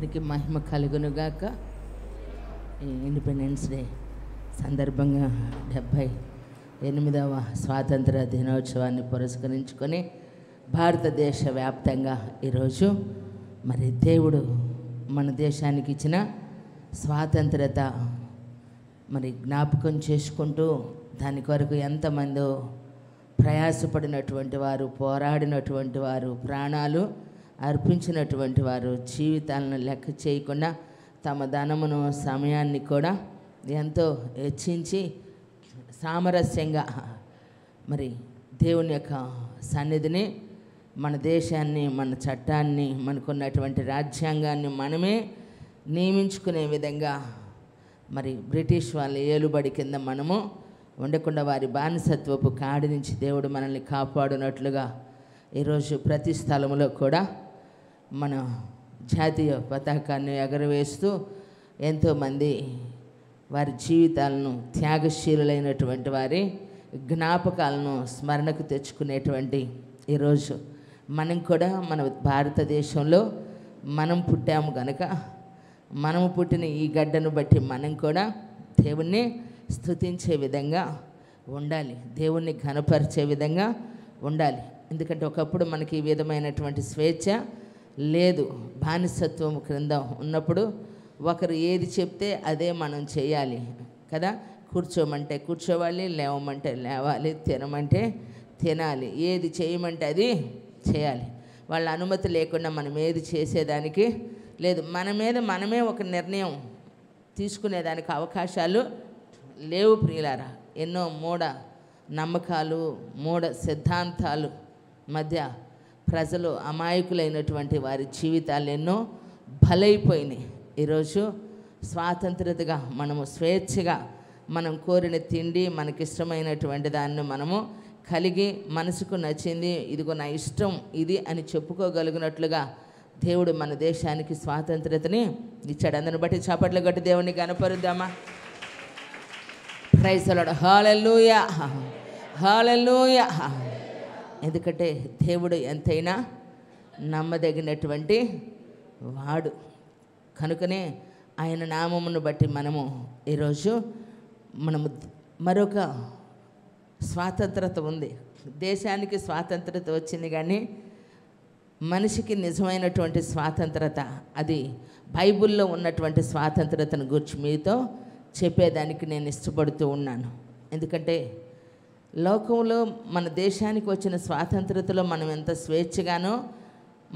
దేవునికి మహిమ కలుగునుగాక. ఈ ఇండిపెండెన్స్ డే సందర్భంగా 78వ స్వాతంత్ర దినోత్సవాన్ని పురస్కరించుకొని భారతదేశ వ్యాప్తంగా ఈరోజు మరి దేవుడు మన దేశానికి ఇచ్చిన స్వాతంత్రత మరి జ్ఞాపకం చేసుకుంటూ దాని కొరకు ఎంతమందో ప్రయాసపడినటువంటి వారు, పోరాడినటువంటి వారు, ప్రాణాలు అర్పించినటువంటి వారు, జీవితాలను లెక్క చేయకుండా తమ ధనమును సమయాన్ని కూడా ఎంతో హెచ్చించి సామరస్యంగా మరి దేవుని యొక్క సన్నిధిని, మన దేశాన్ని, మన చట్టాన్ని, మనకున్నటువంటి రాజ్యాంగాన్ని మనమే నియమించుకునే విధంగా మరి బ్రిటిష్ వాళ్ళ ఏలుబడి కింద మనము ఉండకుండా వారి బానిసత్వపు కాడి నుంచి దేవుడు మనల్ని కాపాడునట్లుగా ఈరోజు ప్రతి స్థలంలో కూడా మన జాతీయ పతాకాన్ని ఎగరవేస్తూ ఎంతోమంది వారి జీవితాలను, త్యాగశీలులైనటువంటి వారి జ్ఞాపకాలను స్మరణకు తెచ్చుకునేటువంటి ఈరోజు మనం కూడా మన భారతదేశంలో మనం పుట్టాము కనుక మనము పుట్టిన ఈ గడ్డను బట్టి మనం కూడా దేవుణ్ణి స్తుతించే విధంగా ఉండాలి, దేవుణ్ణి ఘనపరిచే విధంగా ఉండాలి. ఎందుకంటే ఒకప్పుడు మనకి ఈ విధమైనటువంటి స్వేచ్ఛ లేదు. బానిసత్వం క్రింద ఉన్నప్పుడు ఒకరు ఏది చెప్తే అదే మనం చేయాలి కదా. కూర్చోమంటే కూర్చోవాలి, లేవమంటే లేవాలి, తినమంటే తినాలి, ఏది చేయమంటే అది చేయాలి. వాళ్ళ అనుమతి లేకుండా మనం ఏది చేసేదానికి లేదు. మన మీద మనమే ఒక నిర్ణయం తీసుకునేదానికి అవకాశాలు లేవు ప్రియులారా. ఎన్నో మూఢ నమ్మకాలు, మూఢ సిద్ధాంతాలు మధ్య ప్రజలు అమాయకులైనటువంటి వారి జీవితాలు ఎన్నో బలైపోయినాయి. ఈరోజు స్వాతంత్రతగా మనము స్వేచ్ఛగా మనం కోరిన తిండి, మనకిష్టమైనటువంటి దాన్ని మనము కలిగి మనసుకు నచ్చింది, ఇదిగో నా ఇష్టం ఇది అని చెప్పుకోగలిగినట్లుగా దేవుడు మన దేశానికి స్వాతంత్రతని ఇచ్చాడు. అందుని బట్టి చప్పట్లు కొట్టి దేవుని కనపరుద్దామా. Praise the lord. Hallelujah, hallelujah. ఎందుకంటే దేవుడు ఎంతైనా నమ్మదగినటువంటి వాడు కనుకనే ఆయన నామమును బట్టి మనము ఈరోజు మరొక స్వాతంత్రత ఉంది. దేశానికి స్వాతంత్రత వచ్చింది కానీ మనిషికి నిజమైనటువంటి స్వాతంత్రత, అది బైబిల్లో ఉన్నటువంటి స్వాతంత్రతను గురించి మీతో చెప్పేదానికి నేను ఇష్టపడుతూ ఉన్నాను. ఎందుకంటే లోకంలో మన దేశానికి వచ్చిన స్వాతంత్రతలో మనం ఎంత స్వేచ్ఛగానో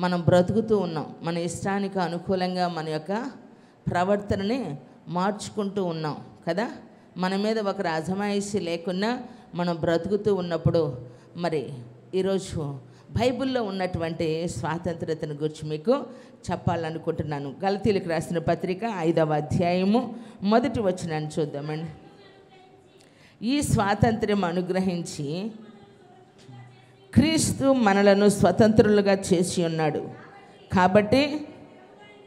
మనం బ్రతుకుతూ ఉన్నాం. మన ఇష్టానికి అనుకూలంగా మన యొక్క ప్రవర్తనని మార్చుకుంటూ ఉన్నాం కదా. మన మీద ఒకరి అజమాయిషి లేకుండా మనం బ్రతుకుతూ ఉన్నప్పుడు మరి ఈరోజు బైబిల్లో ఉన్నటువంటి స్వాతంత్రతను గురించి మీకు చెప్పాలనుకుంటున్నాను. గలతీయులకు రాసిన పత్రిక 5వ అధ్యాయము 1వ వచనాన్ని చూద్దామండి. ఈ స్వాతంత్ర్యం అనుగ్రహించి క్రీస్తు మనలను స్వతంత్రులుగా చేసి ఉన్నాడు. కాబట్టి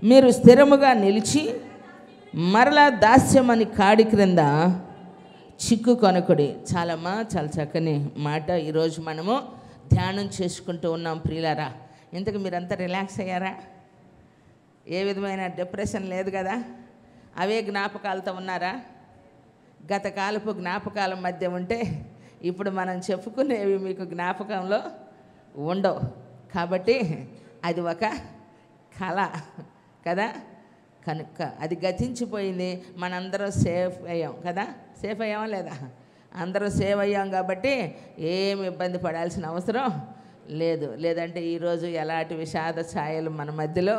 మీరు స్థిరముగా నిలిచి మరలా దాస్యమని కాడి క్రింద చిక్కు కొనకుడి. చాలా చక్కని మాట ఈరోజు మనము ధ్యానం చేసుకుంటూ ఉన్నాం ప్రియులారా. ఇంతకు మీరంతా రిలాక్స్ అయ్యారా? ఏ విధమైన డిప్రెషన్ లేదు కదా? అవే జ్ఞాపకాలతో ఉన్నారా? గత కాలపు జ్ఞాపకాల మధ్య ఉంటే ఇప్పుడు మనం చెప్పుకునేవి మీకు జ్ఞాపకంలో ఉండవు. కాబట్టి అది ఒక కళ కదా. కనుక అది గతించిపోయింది. మనందరం సేఫ్ అయ్యాం కదా. సేఫ్ అయ్యామా లేదా? అందరూ సేవ్ అయ్యాం కాబట్టి ఏమి ఇబ్బంది పడాల్సిన అవసరం లేదు. లేదంటే ఈరోజు ఎలాంటి విషాద ఛాయలు మన మధ్యలో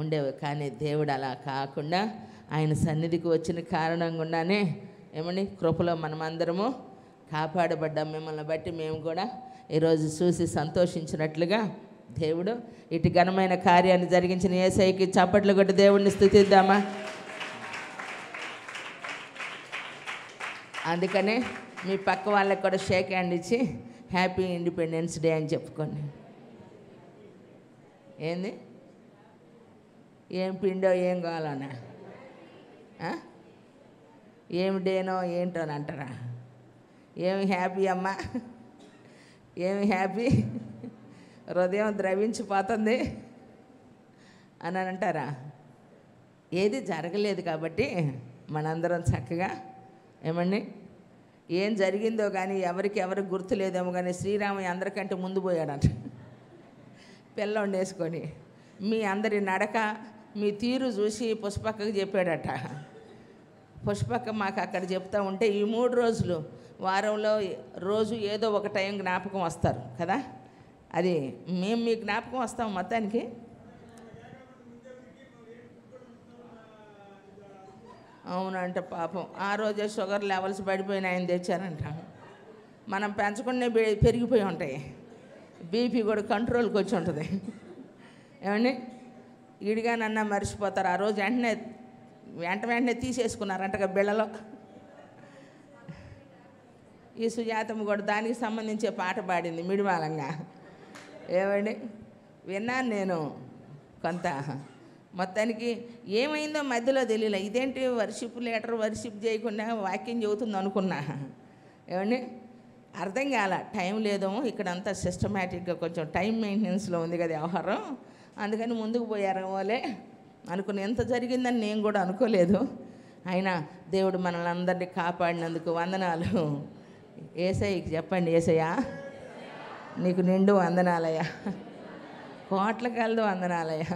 ఉండేవి. కానీ దేవుడు అలా కాకుండా ఆయన సన్నిధికి వచ్చిన కారణం గుండానే ఏమండి కృపలో మనమందరము కాపాడబడ్డాం. మిమ్మల్ని బట్టి మేము కూడా ఈరోజు చూసి సంతోషించినట్లుగా దేవుడు ఇటు ఘనమైన కార్యాన్ని జరిగించిన యేసయ్యకి చప్పట్లు కొట్టి దేవుడిని స్తుతిద్దామా. అందుకనే మీ పక్క వాళ్ళకి కూడా షేక్ హ్యాండ్ ఇచ్చి హ్యాపీ ఇండిపెండెన్స్ డే అని చెప్పుకోండి. ఏంది, ఏం పిండో ఏం కావాలన్నా, ఏమి డేనో ఏంటో అని అంటారా? ఏమి హ్యాపీ అమ్మా, ఏమి హ్యాపీ, హృదయం ద్రవించిపోతుంది అని అంటారా? ఏది జరగలేదు కాబట్టి మనందరం చక్కగా ఏమండి ఏం జరిగిందో కానీ ఎవరికి గుర్తులేదేమో కానీ శ్రీరామయ్య అందరికంటే ముందు పోయాడంట పిల్లం వేసుకొని. మీ అందరి నడక మీ తీరు చూసి పుష్పక్కకి చెప్పాడట. పుష్పక్క మాకు అక్కడ చెప్తా ఉంటే ఈ 3 రోజులు వారంలో రోజు ఏదో ఒక టైం జ్ఞాపకం వస్తారు కదా, అది మేము మీ జ్ఞాపకం వస్తాం మొత్తానికి. అవునంట పాపం ఆ రోజే షుగర్ లెవెల్స్ పడిపోయిన ఆయన తెచ్చారంట. మనం పెంచకుండా పెరిగిపోయి ఉంటాయి, బీపీ కూడా కంట్రోల్కి వచ్చి ఉంటుంది. ఏమండి ఇడిగానన్నా మర్చిపోతారు. ఆ రోజు వెంటనే తీసేసుకున్నారంటగా బిళ్ళలో. ఈ సుజాతమ్మ కూడా దానికి సంబంధించే పాట పాడింది మిడిమాలంగా. ఏమండి విన్నాను నేను కొంత. మొత్తానికి ఏమైందో మధ్యలో తెలియలే. ఇదేంటి వర్షిప్ లీటర్ వర్షిప్ చేయకుండా వాక్యం చెబుతుంది అనుకున్నా. ఏమండి అర్థం కాల. టైం లేదేమో ఇక్కడంతా సిస్టమేటిక్గా కొంచెం టైం మెయింటెనెన్స్లో ఉంది కదా వ్యవహారం, అందుకని ముందుకు పోయారేమోలే అనుకుని. ఎంత జరిగిందని నేను కూడా అనుకోలేదు. అయినా దేవుడు మనల్ని అందరినీ కాపాడినందుకు వందనాలు. ఏసయ్యకి చెప్పండి, ఏసయ్యా నీకు నిండు వందనాలయ్యా, కోట్ల కలదు వందనాలయ్యా.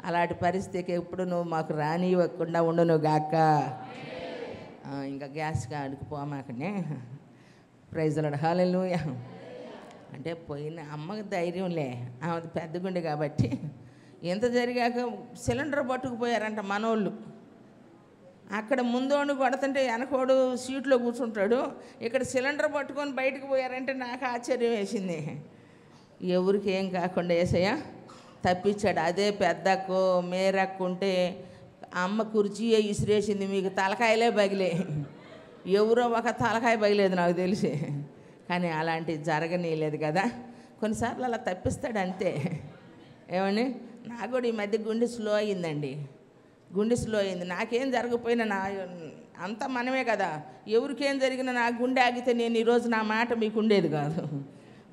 అలాంటి పరిస్థితికి ఎప్పుడు నువ్వు మాకు రానివ్వకుండా ఉండును గాక. ఇంకా గ్యాస్ కాడికి పోమాకనే. ప్రైజ్ లార్డ్, హల్లెలూయా. అంటే పోయిన అమ్మకి ధైర్యంలే, ఆమెది పెద్ద గుండె కాబట్టి. ఎంత జరిగాక సిలిండర్ పట్టుకుపోయారంట మనోళ్ళు. అక్కడ ముందోడు కొడుతుంటే వెనకోడు సీట్లో కూర్చుంటాడు, ఇక్కడ సిలిండర్ పట్టుకొని బయటకు పోయారంటే నాకు ఆశ్చర్యం వేసింది. ఎవరికి ఏం కాకుండా యేసయ్య తప్పించాడు. అదే పెద్దకు మేరక్కుంటే అమ్మ కుర్చీయే ఇసిరేసింది, మీకు తలకాయలే పగిలే. ఎవరో ఒక తలకాయ పగిలేదు నాకు తెలిసి, కానీ అలాంటివి జరగనీయలేదు కదా. కొన్నిసార్లు అలా తప్పిస్తాడు అంతే. ఏమండి నాకు కూడా ఈ మధ్య గుండె స్లో అయ్యిందండి. గుండె స్లో అయింది. నాకేం జరగకపోయినా అంతా మనమే కదా. ఎవరికేం జరిగినా నా గుండె ఆగితే నేను ఈరోజు నా మాట మీకు ఉండేది కాదు.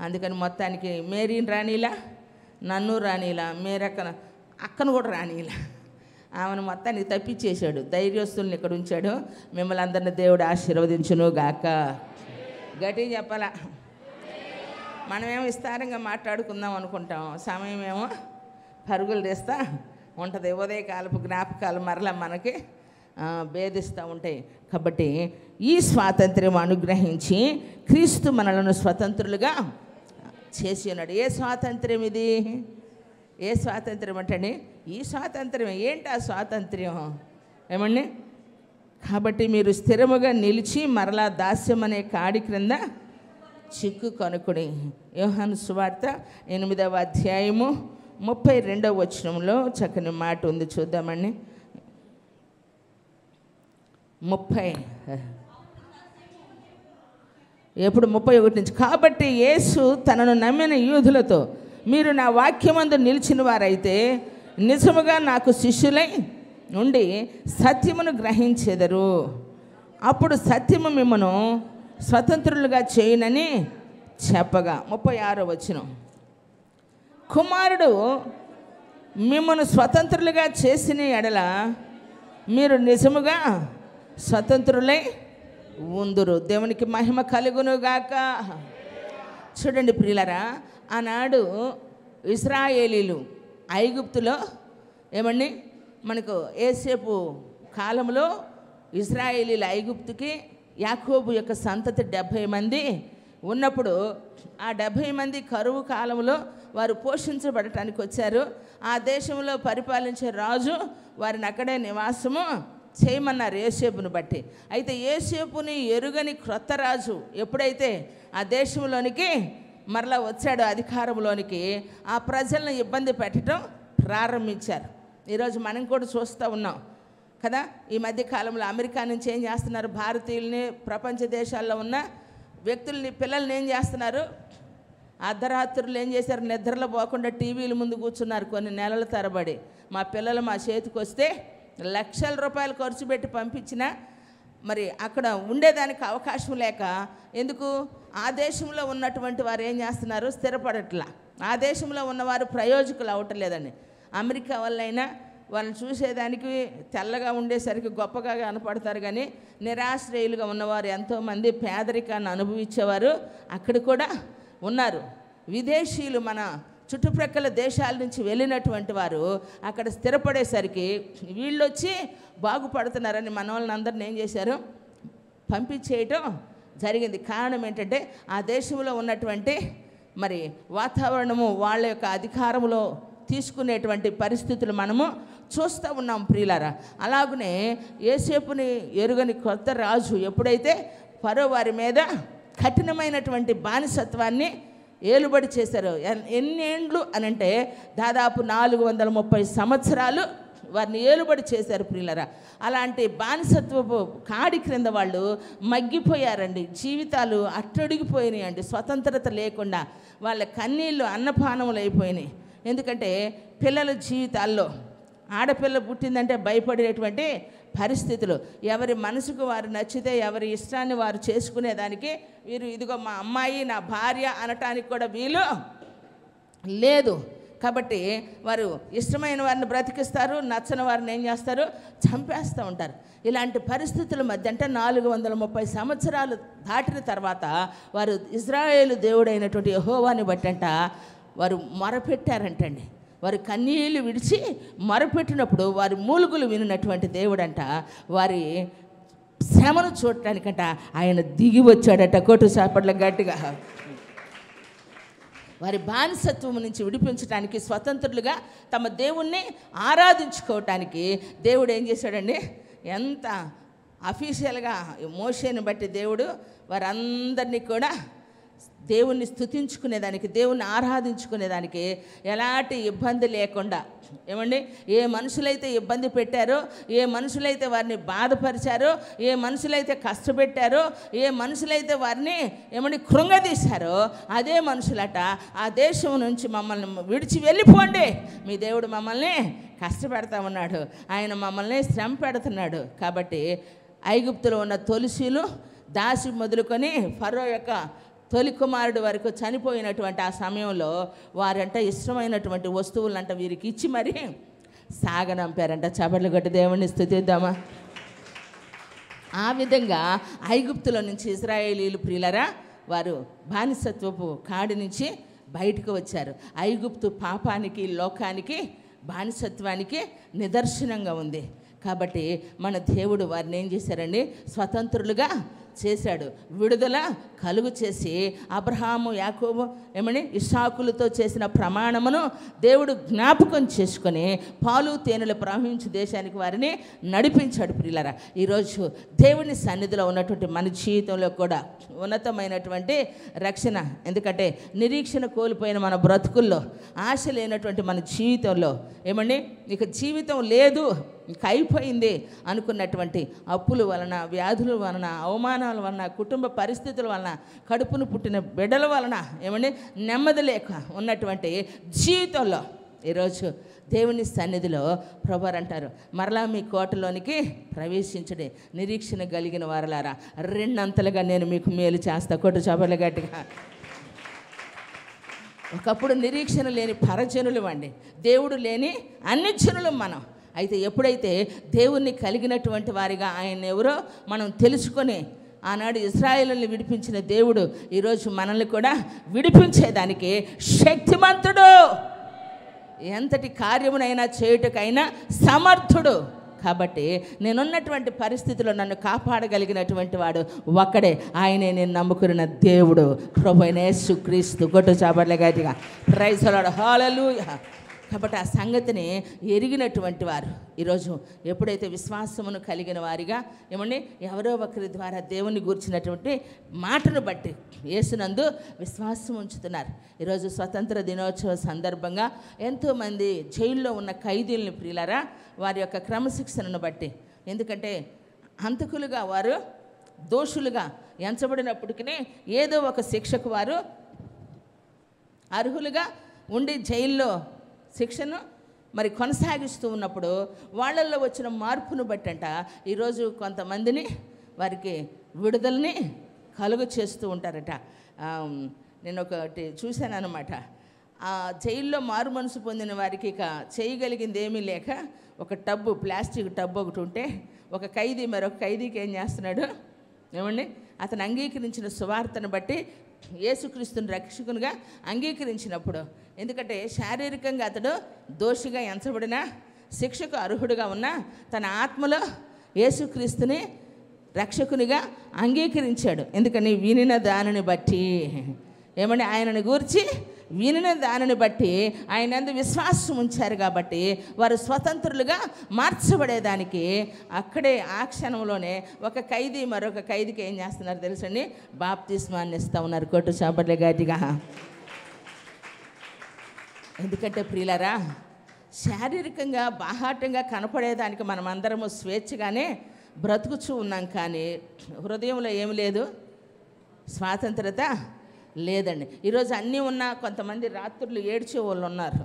అందుకని మొత్తానికి మేరీని రానీలా, నన్ను రానీలా, అక్కను కూడా రానీలా. ఆమెను మొత్తానికి తప్పించేశాడు. ధైర్యస్తుల్ని ఇక్కడ ఉంచాడు. మిమ్మల్ని అందరినీ దేవుడు ఆశీర్వదించును గాక. గట్టిగా చెప్పాలా. మనమేమో విస్తారంగా మాట్లాడుకుందాం అనుకుంటాం, సమయం ఏమో పరుగులు తీస్తా ఉంటుంది. ఉదయకాలపు జ్ఞాపకాలు మరలా మనకి భేదిస్తూ ఉంటాయి. కాబట్టి ఈ స్వాతంత్ర్యం అనుగ్రహించి క్రీస్తు మనలను స్వతంత్రులుగా చేసి ఉన్నాడు. ఏ స్వాతంత్ర్యం ఇది? ఏ స్వాతంత్ర్యం అంటే ఈ స్వాతంత్ర్యం. ఏంటి ఆ స్వాతంత్ర్యం? ఏమండి కాబట్టి మీరు స్థిరముగా నిలిచి మరలా దాస్యం అనే కాడి క్రింద చిక్కు కొనుక్కుని. యోహాను సువార్త 8వ అధ్యాయము 32వ వచనంలో చక్కని మాట ఉంది, చూద్దామండి. 31 నుంచి. కాబట్టి యేసు తనను నమ్మిన యూదులతో, మీరు నా వాక్యమందు నిలిచిన వారైతే నిజముగా నాకు శిష్యులై నుండి సత్యమును గ్రహించెదరు. అప్పుడు సత్యము మిమ్మను స్వతంత్రులుగా చేయునని చెప్పగా. 36వ వచనం. కుమారుడు మిమ్మను స్వతంత్రులుగా చేసిన ఎడల మీరు నిజముగా స్వతంత్రులై ఉందురు. దేవునికి మహిమ కలుగునుగాక. చూడండి ప్రియులారా, ఆనాడు ఇశ్రాయేలీలు ఐగుప్తులో ఏమండి మనకు యోసేపు కాలంలో ఇశ్రాయేలీల ఐగుప్తుకి యాకోబు యొక్క సంతతి 70 మంది ఉన్నప్పుడు, ఆ 70 మంది కరువు కాలంలో వారు పోషించబడటానికి వచ్చారు. ఆ దేశంలో పరిపాలించే రాజు వారిని అక్కడే నివాసము చేయమన్నారు యోసేపుని బట్టి. అయితే యోసేపుని ఎరుగని క్రొత్త రాజు ఎప్పుడైతే ఆ దేశంలోనికి మరలా వచ్చాడో అధికారంలోనికి, ఆ ప్రజలను ఇబ్బంది పెట్టడం ప్రారంభించారు. ఈరోజు మనం కూడా చూస్తూ ఉన్నాం కదా. ఈ మధ్య కాలంలో అమెరికా నుంచి ఏం చేస్తున్నారు, భారతీయుల్ని ప్రపంచ దేశాల్లో ఉన్న వ్యక్తుల్ని, పిల్లల్ని ఏం చేస్తున్నారు, అర్ధరాత్రులు ఏం చేశారు, నిద్రలో పోకుండా టీవీల ముందు కూర్చున్నారు కొన్ని నెలల తరబడి. మా పిల్లలు మా చేతికి వస్తే లక్షల రూపాయలు ఖర్చు పెట్టి పంపించినా మరి అక్కడ ఉండేదానికి అవకాశం లేక, ఎందుకు ఆ దేశంలో ఉన్నటువంటి వారు ఏం చేస్తున్నారు, స్థిరపడట్లా. ఆ దేశంలో ఉన్నవారు ప్రయోజకులు అవటం లేదండి. అమెరికా వల్లైనా వాళ్ళని చూసేదానికి తెల్లగా ఉండేసరికి గొప్పగా కనపడతారు, కానీ నిరాశ్రయులుగా ఉన్నవారు ఎంతోమంది పేదరికాన్ని అనుభవించేవారు అక్కడ కూడా ఉన్నారు. విదేశీయులు మన చుట్టుప్రక్కల దేశాల నుంచి వెళ్ళినటువంటి వారు అక్కడ స్థిరపడేసరికి వీళ్ళు వచ్చి బాగుపడుతున్నారని మన వాళ్ళని అందరిని ఏం చేశారు, పంపించేయటం జరిగింది. కారణం ఏంటంటే ఆ దేశంలో ఉన్నటువంటి మరి వాతావరణము వాళ్ళ యొక్క అధికారంలో తీసుకునేటువంటి పరిస్థితులు మనము చూస్తూ ఉన్నాం ప్రియులారా. అలాగనే యోసేపుని ఎరుగని కొత్త రాజు ఎప్పుడైతే ఫరో వారి మీద కఠినమైనటువంటి బానిసత్వాన్ని ఏలుబడి చేశారు. ఎన్ని ఏండ్లు అనంటే దాదాపు 430 సంవత్సరాలు వారిని ఏలుబడి చేశారు ప్రియులరా. అలాంటి బానిసత్వపు కాడి క్రింద వాళ్ళు మగ్గిపోయారండి. జీవితాలు అట్టడిగిపోయినాయండి. స్వతంత్రత లేకుండా వాళ్ళ కన్నీళ్ళు అన్నపానములు అయిపోయినాయి. ఎందుకంటే పిల్లల జీవితాల్లో ఆడపిల్ల పుట్టిందంటే భయపడేటువంటి పరిస్థితులు. ఎవరి మనసుకు వారు నచ్చితే ఎవరి ఇష్టాన్ని వారు చేసుకునేదానికి వీరు ఇదిగో మా అమ్మాయి నా భార్య అనటానికి కూడా వీలు లేదు. కాబట్టి వారు ఇష్టమైన వారిని బ్రతికిస్తారు, నచ్చని వారిని ఏం చేస్తారు, చంపేస్తూ ఉంటారు. ఇలాంటి పరిస్థితుల మధ్య అంటే 430 సంవత్సరాలు దాటిన తర్వాత వారు ఇజ్రాయేలు దేవుడైనటువంటి యెహోవాని బట్టంట వారు మొరపెట్టారంటండి. వారి కన్నీళ్ళు విడిచి మొరపెట్టినప్పుడు వారి మూలుగులు వినినటువంటి దేవుడంట వారి శ్రమను చూడటానికంట ఆయన దిగి వచ్చాడట. కోటు చాపట్ల గట్టిగా. వారి బానిసత్వం నుంచి విడిపించడానికి, స్వతంత్రులుగా తమ దేవుణ్ణి ఆరాధించుకోవటానికి దేవుడు ఏం చేశాడండి, ఎంత అఫీషియల్గా మోషేని బట్టి దేవుడు వారందరినీ కూడా దేవుణ్ణి స్తుతించుకునేదానికి, దేవుణ్ణి ఆరాధించుకునేదానికి ఎలాంటి ఇబ్బంది లేకుండా, ఏమండి, ఏ మనుషులైతే ఇబ్బంది పెట్టారో, ఏ మనుషులైతే వారిని బాధపరిచారో, ఏ మనుషులైతే కష్టపెట్టారో, ఏ మనుషులైతే వారిని ఏమండి కృంగదీశారో అదే మనుషులట ఆ దేశం నుంచి మమ్మల్ని విడిచి వెళ్ళిపోండి, మీ దేవుడు మమ్మల్ని కష్టపెడతా ఉన్నాడు, ఆయన మమ్మల్ని శ్రమ పెడుతున్నాడు. కాబట్టి ఐగుప్తులో ఉన్న తొలిసీలు దాసి మొదలుకొని ఫరో యొక్క తొలి కుమారుడు వరకు చనిపోయినటువంటి ఆ సమయంలో వారంట ఇష్టమైనటువంటి వస్తువులంట వీరికి ఇచ్చి మరి సాగనంపారంట. చపర్లు కొట్టి దేవుణ్ణి స్తుతిద్దామా. ఆ విధంగా ఐగుప్తులో నుంచి ఇశ్రాయేలీలు ప్రియులరా వారు బానిసత్వపు కాడి నుంచి బయటకు వచ్చారు. ఐగుప్తు పాపానికి, లోకానికి, బానిసత్వానికి నిదర్శనంగా ఉంది. కాబట్టి మన దేవుడు వారిని ఏం చేశారండి, స్వతంత్రులుగా చేశాడు. విడుదల కలుగు చేసి అబ్రహాము, యాకోబు, ఏమని ఇస్సాకులతో చేసిన ప్రమాణమును దేవుడు జ్ఞాపకం చేసుకొని పాలు తేనెలు ప్రవహించు దేశానికి వారిని నడిపించాడు. ప్రియులారా, ఈరోజు దేవుని సన్నిధిలో ఉన్నటువంటి మన జీవితంలో కూడా ఉన్నతమైనటువంటి రక్షణ. ఎందుకంటే నిరీక్షణ కోల్పోయిన మన బ్రతుకుల్లో, ఆశ లేనటువంటి మన జీవితంలో, ఏమండి ఇక జీవితం లేదు, ఇంక అయిపోయింది అనుకున్నటువంటి అప్పుల వలన, వ్యాధుల వలన, అవమానాల వలన, కుటుంబ పరిస్థితుల వలన, కడుపును పుట్టిన బిడ్డల వలన, ఏమండి నెమ్మది లేక ఉన్నటువంటి జీవితంలో ఈరోజు దేవుని సన్నిధిలో ప్రభువారు అంటారు, మరలా మీ కోటలోనికి ప్రవేశించడే నిరీక్షణ కలిగిన వారలారా, రెండంతలుగా నేను మీకు మేలు చేస్తా. కొట్టు చపర్లు గట్టిగా. ఒకప్పుడు నిరీక్షణ లేని పరజనులు అండి, దేవుడు లేని అన్ని జనులు మనం. అయితే ఎప్పుడైతే దేవుణ్ణి కలిగినటువంటి వారిగా ఆయన ఎవరో మనం తెలుసుకొని, ఆనాడు ఇశ్రాయేలుని విడిపించిన దేవుడు ఈరోజు మనల్ని కూడా విడిపించేదానికి శక్తిమంతుడు, ఎంతటి కార్యమునైనా చేయుటకైనా సమర్థుడు. కాబట్టి నేనున్నటువంటి పరిస్థితిలో నన్ను కాపాడగలిగినటువంటి వాడు ఒక్కడే, ఆయనే నేను నమ్ముకున్న దేవుడు, ప్రభువైన యేసుక్రీస్తు. కొట్టు చపర్లు గట్టిగా. ప్రైజ్ ది లార్డ్, హల్లెలూయా. కాబట్టి ఆ సంగతిని ఎరిగినటువంటి వారు ఈరోజు ఎప్పుడైతే విశ్వాసమును కలిగిన వారిగా, ఏమండి ఎవరో ఒకరి ద్వారా దేవుని గురించినటువంటి మాటను బట్టి యేసునందు విశ్వాసం ఉంచుతున్నారు. ఈరోజు స్వతంత్ర దినోత్సవ సందర్భంగా ఎంతోమంది జైల్లో ఉన్న ఖైదీలను ప్రియులారా వారి యొక్క క్రమశిక్షణను బట్టి, ఎందుకంటే హంతకులుగా వారు దోషులుగా ఎంచబడినప్పటికీ ఏదో ఒక శిక్షకు వారు అర్హులుగా ఉండి జైల్లో శిక్షను మరి కొనసాగిస్తూ ఉన్నప్పుడు వాళ్ళల్లో వచ్చిన మార్పును బట్టంట ఈరోజు కొంతమందిని వారికి విడుదలని కలుగు చేస్తూ ఉంటారట. నేను ఒకటి చూశాను అన్నమాట. ఆ జైల్లో మారు మనసు పొందిన వారికి ఇక చేయగలిగింది ఏమీ లేక ఒక టబ్బు, ప్లాస్టిక్ టబ్బు ఒకటి ఉంటే ఒక ఖైదీ మరొక ఖైదీకి ఏం చేస్తున్నాడు ఏమండి, అతను అంగీకరించిన సువార్తను బట్టి యేసుక్రీస్తుని రక్షకునిగా అంగీకరించినప్పుడు, ఎందుకంటే శారీరకంగా అతడు దోషిగా ఎంచబడిన, శిక్షకు అర్హుడుగా ఉన్న, తన ఆత్మలో యేసుక్రీస్తుని రక్షకునిగా అంగీకరించాడు. ఎందుకని వినిన దానిని బట్టి ఏమండి, ఆయనను గూర్చి వినిన దానిని బట్టి ఆయన యందు విశ్వాసం ఉంచారు కాబట్టి వారు స్వతంత్రులుగా మార్చబడేదానికి అక్కడే ఆ క్షణంలోనే ఒక ఖైదీ మరొక ఖైదీకి ఏం చేస్తున్నారు తెలుసండి, బాప్తిస్మాన్ని ఇస్తూ ఉన్నారు. కొట్టు చాపట్లే గట్టిగా. ఎందుకంటే ప్రియులారా, శారీరకంగా బాహాటంగా కనపడేదానికి మనం అందరము స్వేచ్ఛగానే బ్రతుకుచూ ఉన్నాం, కానీ హృదయంలో ఏమి లేదు, స్వాతంత్రత లేదండి. ఈరోజు అన్నీ ఉన్నా కొంతమంది రాత్రులు ఏడ్చే వాళ్ళు ఉన్నారు.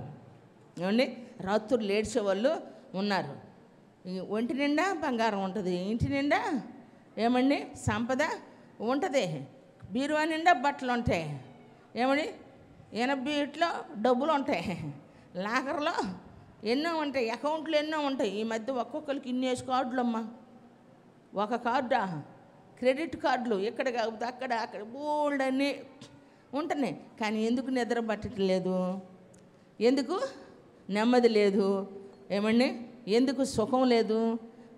ఏమండి, రాత్రులు ఏడ్చే వాళ్ళు ఉన్నారు. ఒంటి నిండా బంగారం ఉంటుంది, ఇంటి నిండా ఏమండి సంపద ఉంటుంది, బీరువా నిండా బట్టలు ఉంటాయి, ఏమండి 80 డబ్బులు ఉంటాయి, లాకర్లో ఎన్నో ఉంటాయి, అకౌంట్లు ఎన్నో ఉంటాయి. ఈ మధ్య ఒక్కొక్కరికి ఇన్నేసి కార్డులు అమ్మా, ఒక కార్డా, క్రెడిట్ కార్డులు ఎక్కడ కాకపోతే అక్కడ అక్కడ బోల్డ్ అన్నీ ఉంటున్నాయి. కానీ ఎందుకు నిద్ర పట్టట్లేదు, ఎందుకు నెమ్మది లేదు, ఏమండి ఎందుకు సుఖం లేదు?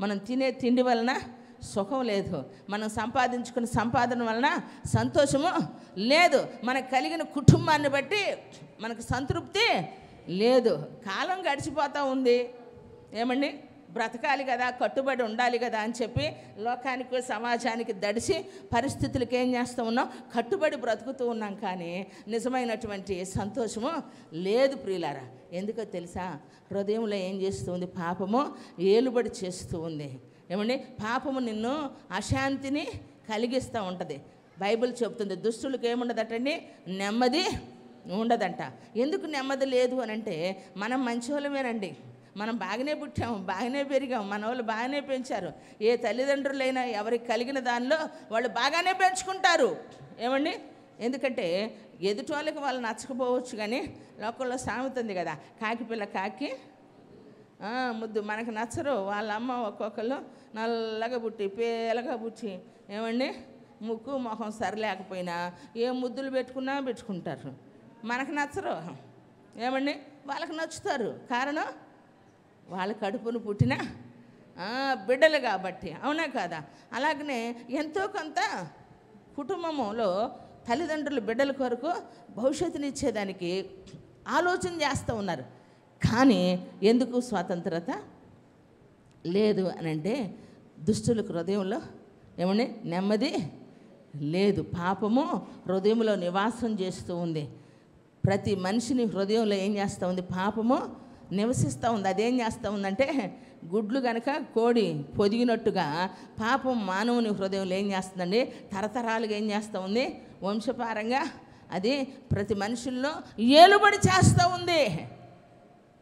మనం తినే తిండి వలన సుఖం లేదు, మనం సంపాదించుకున్న సంపాదన వలన సంతోషము లేదు, మనకు కలిగిన కుటుంబాన్ని బట్టి మనకు సంతృప్తి లేదు. కాలం గడిచిపోతూ ఉంది, ఏమండి బ్రతకాలి కదా, కట్టుబడి ఉండాలి కదా అని చెప్పి లోకానికి సమాజానికి దడిసి పరిస్థితులకి ఏం చేస్తూ ఉన్నాం, కట్టుబడి బ్రతుకుతూ ఉన్నాం. కానీ నిజమైనటువంటి సంతోషము లేదు ప్రియులారా. ఎందుకో తెలుసా, హృదయంలో ఏం చేస్తూ ఉంది, పాపము ఏలుబడి చేస్తూ ఉంది. ఏమండి, పాపము నిన్ను అశాంతిని కలిగిస్తూ ఉంటుంది. బైబిల్ చెప్తుంది దుష్టులకు ఏముండదటండి, నెమ్మది ఉండదంట. ఎందుకు నెమ్మది లేదు అని అంటే, మనం మంచి వాళ్ళమేనండి, మనం బాగానే పుట్టాము, బాగానే పెరిగాము, మన వాళ్ళు బాగానే పెంచారు. ఏ తల్లిదండ్రులైనా ఎవరికి కలిగిన దానిలో వాళ్ళు బాగానే పెంచుకుంటారు. ఏమండి, ఎందుకంటే ఎదుటి వాళ్ళకి వాళ్ళు నచ్చకపోవచ్చు, కానీ లోకల్లో సామెత ఉంది కదా, కాకి పిల్ల కాకి ముద్దు. మనకు నచ్చరు, వాళ్ళ అమ్మ ఒక్కొక్కరు నల్లగా పుట్టి పేలగా పుట్టి ఏమండి ముక్కు మొహం సరిలేకపోయినా ఏ ముద్దులు పెట్టుకుంటారు. మనకు నచ్చరు, ఏమండి వాళ్ళకి నచ్చుతారు. కారణం వాళ్ళ కడుపును పుట్టిన బిడ్డలు కాబట్టి, అవునా కాదా? అలాగనే ఎంతో కొంత కుటుంబంలో తల్లిదండ్రులు బిడ్డల కొరకు భవిష్యత్తునిచ్చేదానికి ఆలోచన చేస్తూ ఉన్నారు. కానీ ఎందుకు స్వాతంత్రత లేదు అని అంటే, దుష్టులకు హృదయంలో ఏమండి నెమ్మది లేదు, పాపము హృదయంలో నివాసం చేస్తూ ఉంది. ప్రతి మనిషిని హృదయంలో ఏం చేస్తూ ఉంది, పాపము నివసిస్తూ ఉంది. అదేం చేస్తూ ఉందంటే, గుడ్లు కనుక కోడి పొదిగినట్టుగా పాపం మానవుని హృదయంలో ఏం చేస్తుందండి, తరతరాలుగా ఏం చేస్తూ ఉంది, వంశపారంగా అది ప్రతి మనుషుల్లో ఏలుబడి చేస్తూ ఉంది.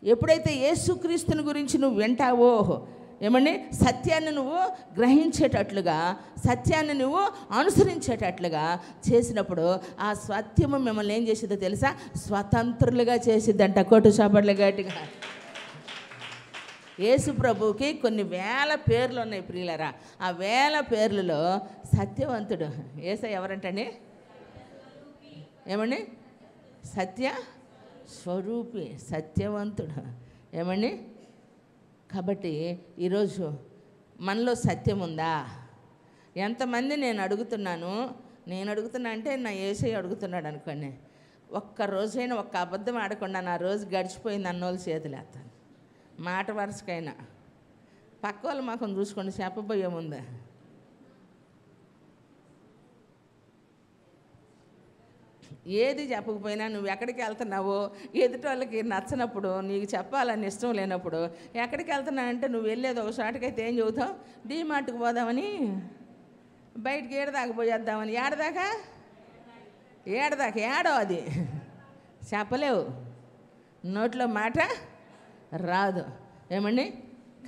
ఎప్పుడైతే యేసుక్రీస్తుని గురించి నువ్వు వింటావో, ఏమండి సత్యాన్ని నువ్వు గ్రహించేటట్లుగా, సత్యాన్ని నువ్వు అనుసరించేటట్లుగా చేసినప్పుడు ఆ సత్యము మిమ్మల్ని ఏం చేసిద్దో తెలుసా, స్వతంత్రులుగా చేసిద్దంట. కోటు చాపట్ల గట్టిగా. యేసు ప్రభువుకి కొన్ని వేల పేర్లు ఉన్నాయి ప్రియులరా. ఆ వేల పేర్లలో సత్యవంతుడు యేసయ్య ఎవరంటండి, ఏమండి సత్య స్వరూపి, సత్యవంతుడు, ఏమండి. కాబట్టి ఈరోజు మనలో సత్యం ఉందా? ఎంతమంది నేను అడుగుతున్నా అంటే నా యేసయ్య అడుగుతున్నాడు అనుకోండి, ఒక్క రోజైనా ఒక్క అబద్ధం ఆడకుండా నా రోజు గడిచిపోయింది అన్నోళ్ళు చేతులు ఎత్తాను. మాట వరుసకైనా పక్క వాళ్ళు మాకు చూసుకోండి, చెప్పబోయే ముందా ఏది చెప్పకపోయినా నువ్వు ఎక్కడికి వెళ్తున్నావో, ఎదుటి వాళ్ళకి నచ్చనప్పుడు, నీకు చెప్పాలని ఇష్టం లేనప్పుడు ఎక్కడికి వెళ్తున్నానంటే నువ్వు వెళ్ళేది ఒక చోటకైతే ఏం చెబుతావు, డీమార్ట్కి పోదామని, బయటికి ఏడదాకా పోయేద్దామని. ఏడదాకా ఏడో అది చెప్పలేవు, నోట్లో మాట రాదు, ఏమండి.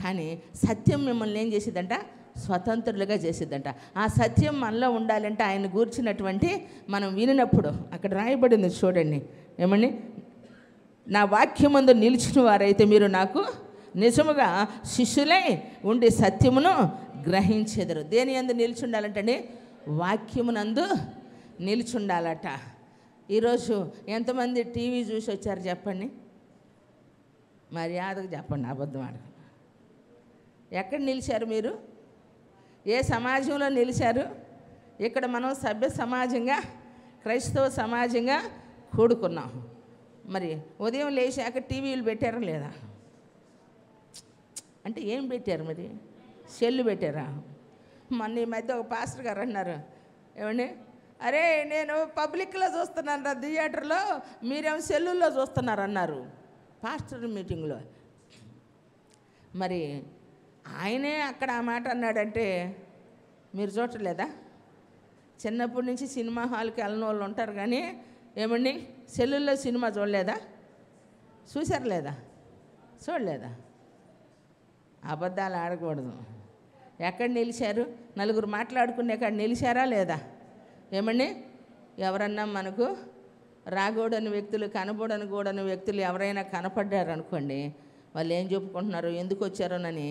కానీ సత్యం మిమ్మల్ని ఏం చేసిద్దంట, స్వతంత్రులుగా చేసిద్దంట. ఆ సత్యం మనలో ఉండాలంటే ఆయన గూర్చినటువంటి మనం వినినప్పుడు, అక్కడ రాయబడింది చూడండి, ఏమండి నా వాక్యమందు నిలిచిన వారైతే మీరు నాకు నిజముగా శిష్యులై ఉండి సత్యమును గ్రహించెదరు. దేని యందు నిలిచి ఉండాలంటే వాక్యమునందు నిలిచి ఉండాలట. ఈరోజు ఎంతమంది టీవీ చూసి వచ్చారు చెప్పండి? మర్యాదకు చెప్పండి, అబద్ధం ఆడకు. ఎక్కడ నిలిచారు మీరు? ఏ సమాజంలో నిలిచారు? ఇక్కడ మనం సభ్య సమాజంగా, క్రైస్తవ సమాజంగా కూడుకున్నాం. మరి ఉదయం లేచాక టీవీలు పెట్టారా లేదా? అంటే ఏం పెట్టారు? మరి సెల్లు పెట్టారా? మొన్న ఈ మధ్య ఒక పాస్టర్ గారు అన్నారు, ఏమండి, అరే నేను పబ్లిక్లో చూస్తున్నాను రా, థియేటర్లో, మీరేమో సెల్లుల్లో చూస్తున్నారు అన్నారు పాస్టర్ మీటింగ్లో. మరి ఆయనే అక్కడ ఆ మాట అన్నాడంటే మీరు చూడలేదా? చిన్నప్పటి నుంచి సినిమా హాల్కి వెళ్ళిన వాళ్ళు ఉంటారు, కానీ ఏమండి సెల్లుల్లో సినిమా చూడలేదా? చూసారు లేదా? చూడలేదా? అబద్ధాలు ఆడకూడదు. ఎక్కడ నిలిచారు? నలుగురు మాట్లాడుకునే కాడ నిలిచారా లేదా? ఏమండి ఎవరన్నా మనకు రాగూడని వ్యక్తులు, కనబడని వ్యక్తులు ఎవరైనా కనపడ్డారు అనుకోండి, వాళ్ళు ఏం చెప్పుకుంటున్నారు, ఎందుకు వచ్చారోనని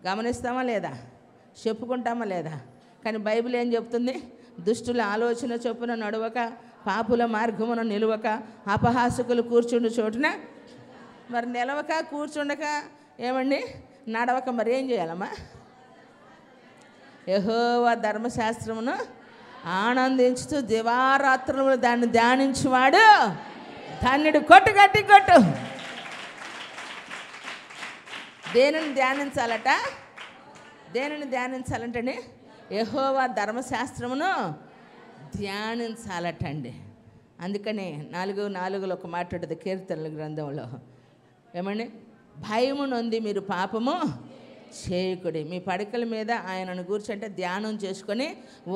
గమనిస్తామా లేదా? చెప్పుకుంటామా లేదా? కానీ బైబిల్ ఏం చెప్తుంది? దుష్టుల ఆలోచన చొప్పున నడవక, పాపుల మార్గమున నిలువక, అపహాసకులు కూర్చుండు చోటున. మరి నిలవక, కూర్చుండక, ఏమండి నడవక మరి ఏం చేయాలమ్మా? యెహోవా ధర్మశాస్త్రమును ఆనందించుతూ దివారాత్రులు దాన్ని ధ్యానించువాడు ధన్యుడు. కొట్టు, గట్టి కొట్టు. దేనిని ధ్యానించాలట? దేనిని ధ్యానించాలంటే యెహోవా ధర్మశాస్త్రమును ధ్యానించాలటండి. అందుకని 4:4 ఒక మాట ఉంటుంది కీర్తనల గ్రంథంలో, ఏమండి, భయము నొంది మీరు పాపము చేయకుడి. మీ పడకల మీద ఆయనను కూర్చుంటే ధ్యానం చేసుకొని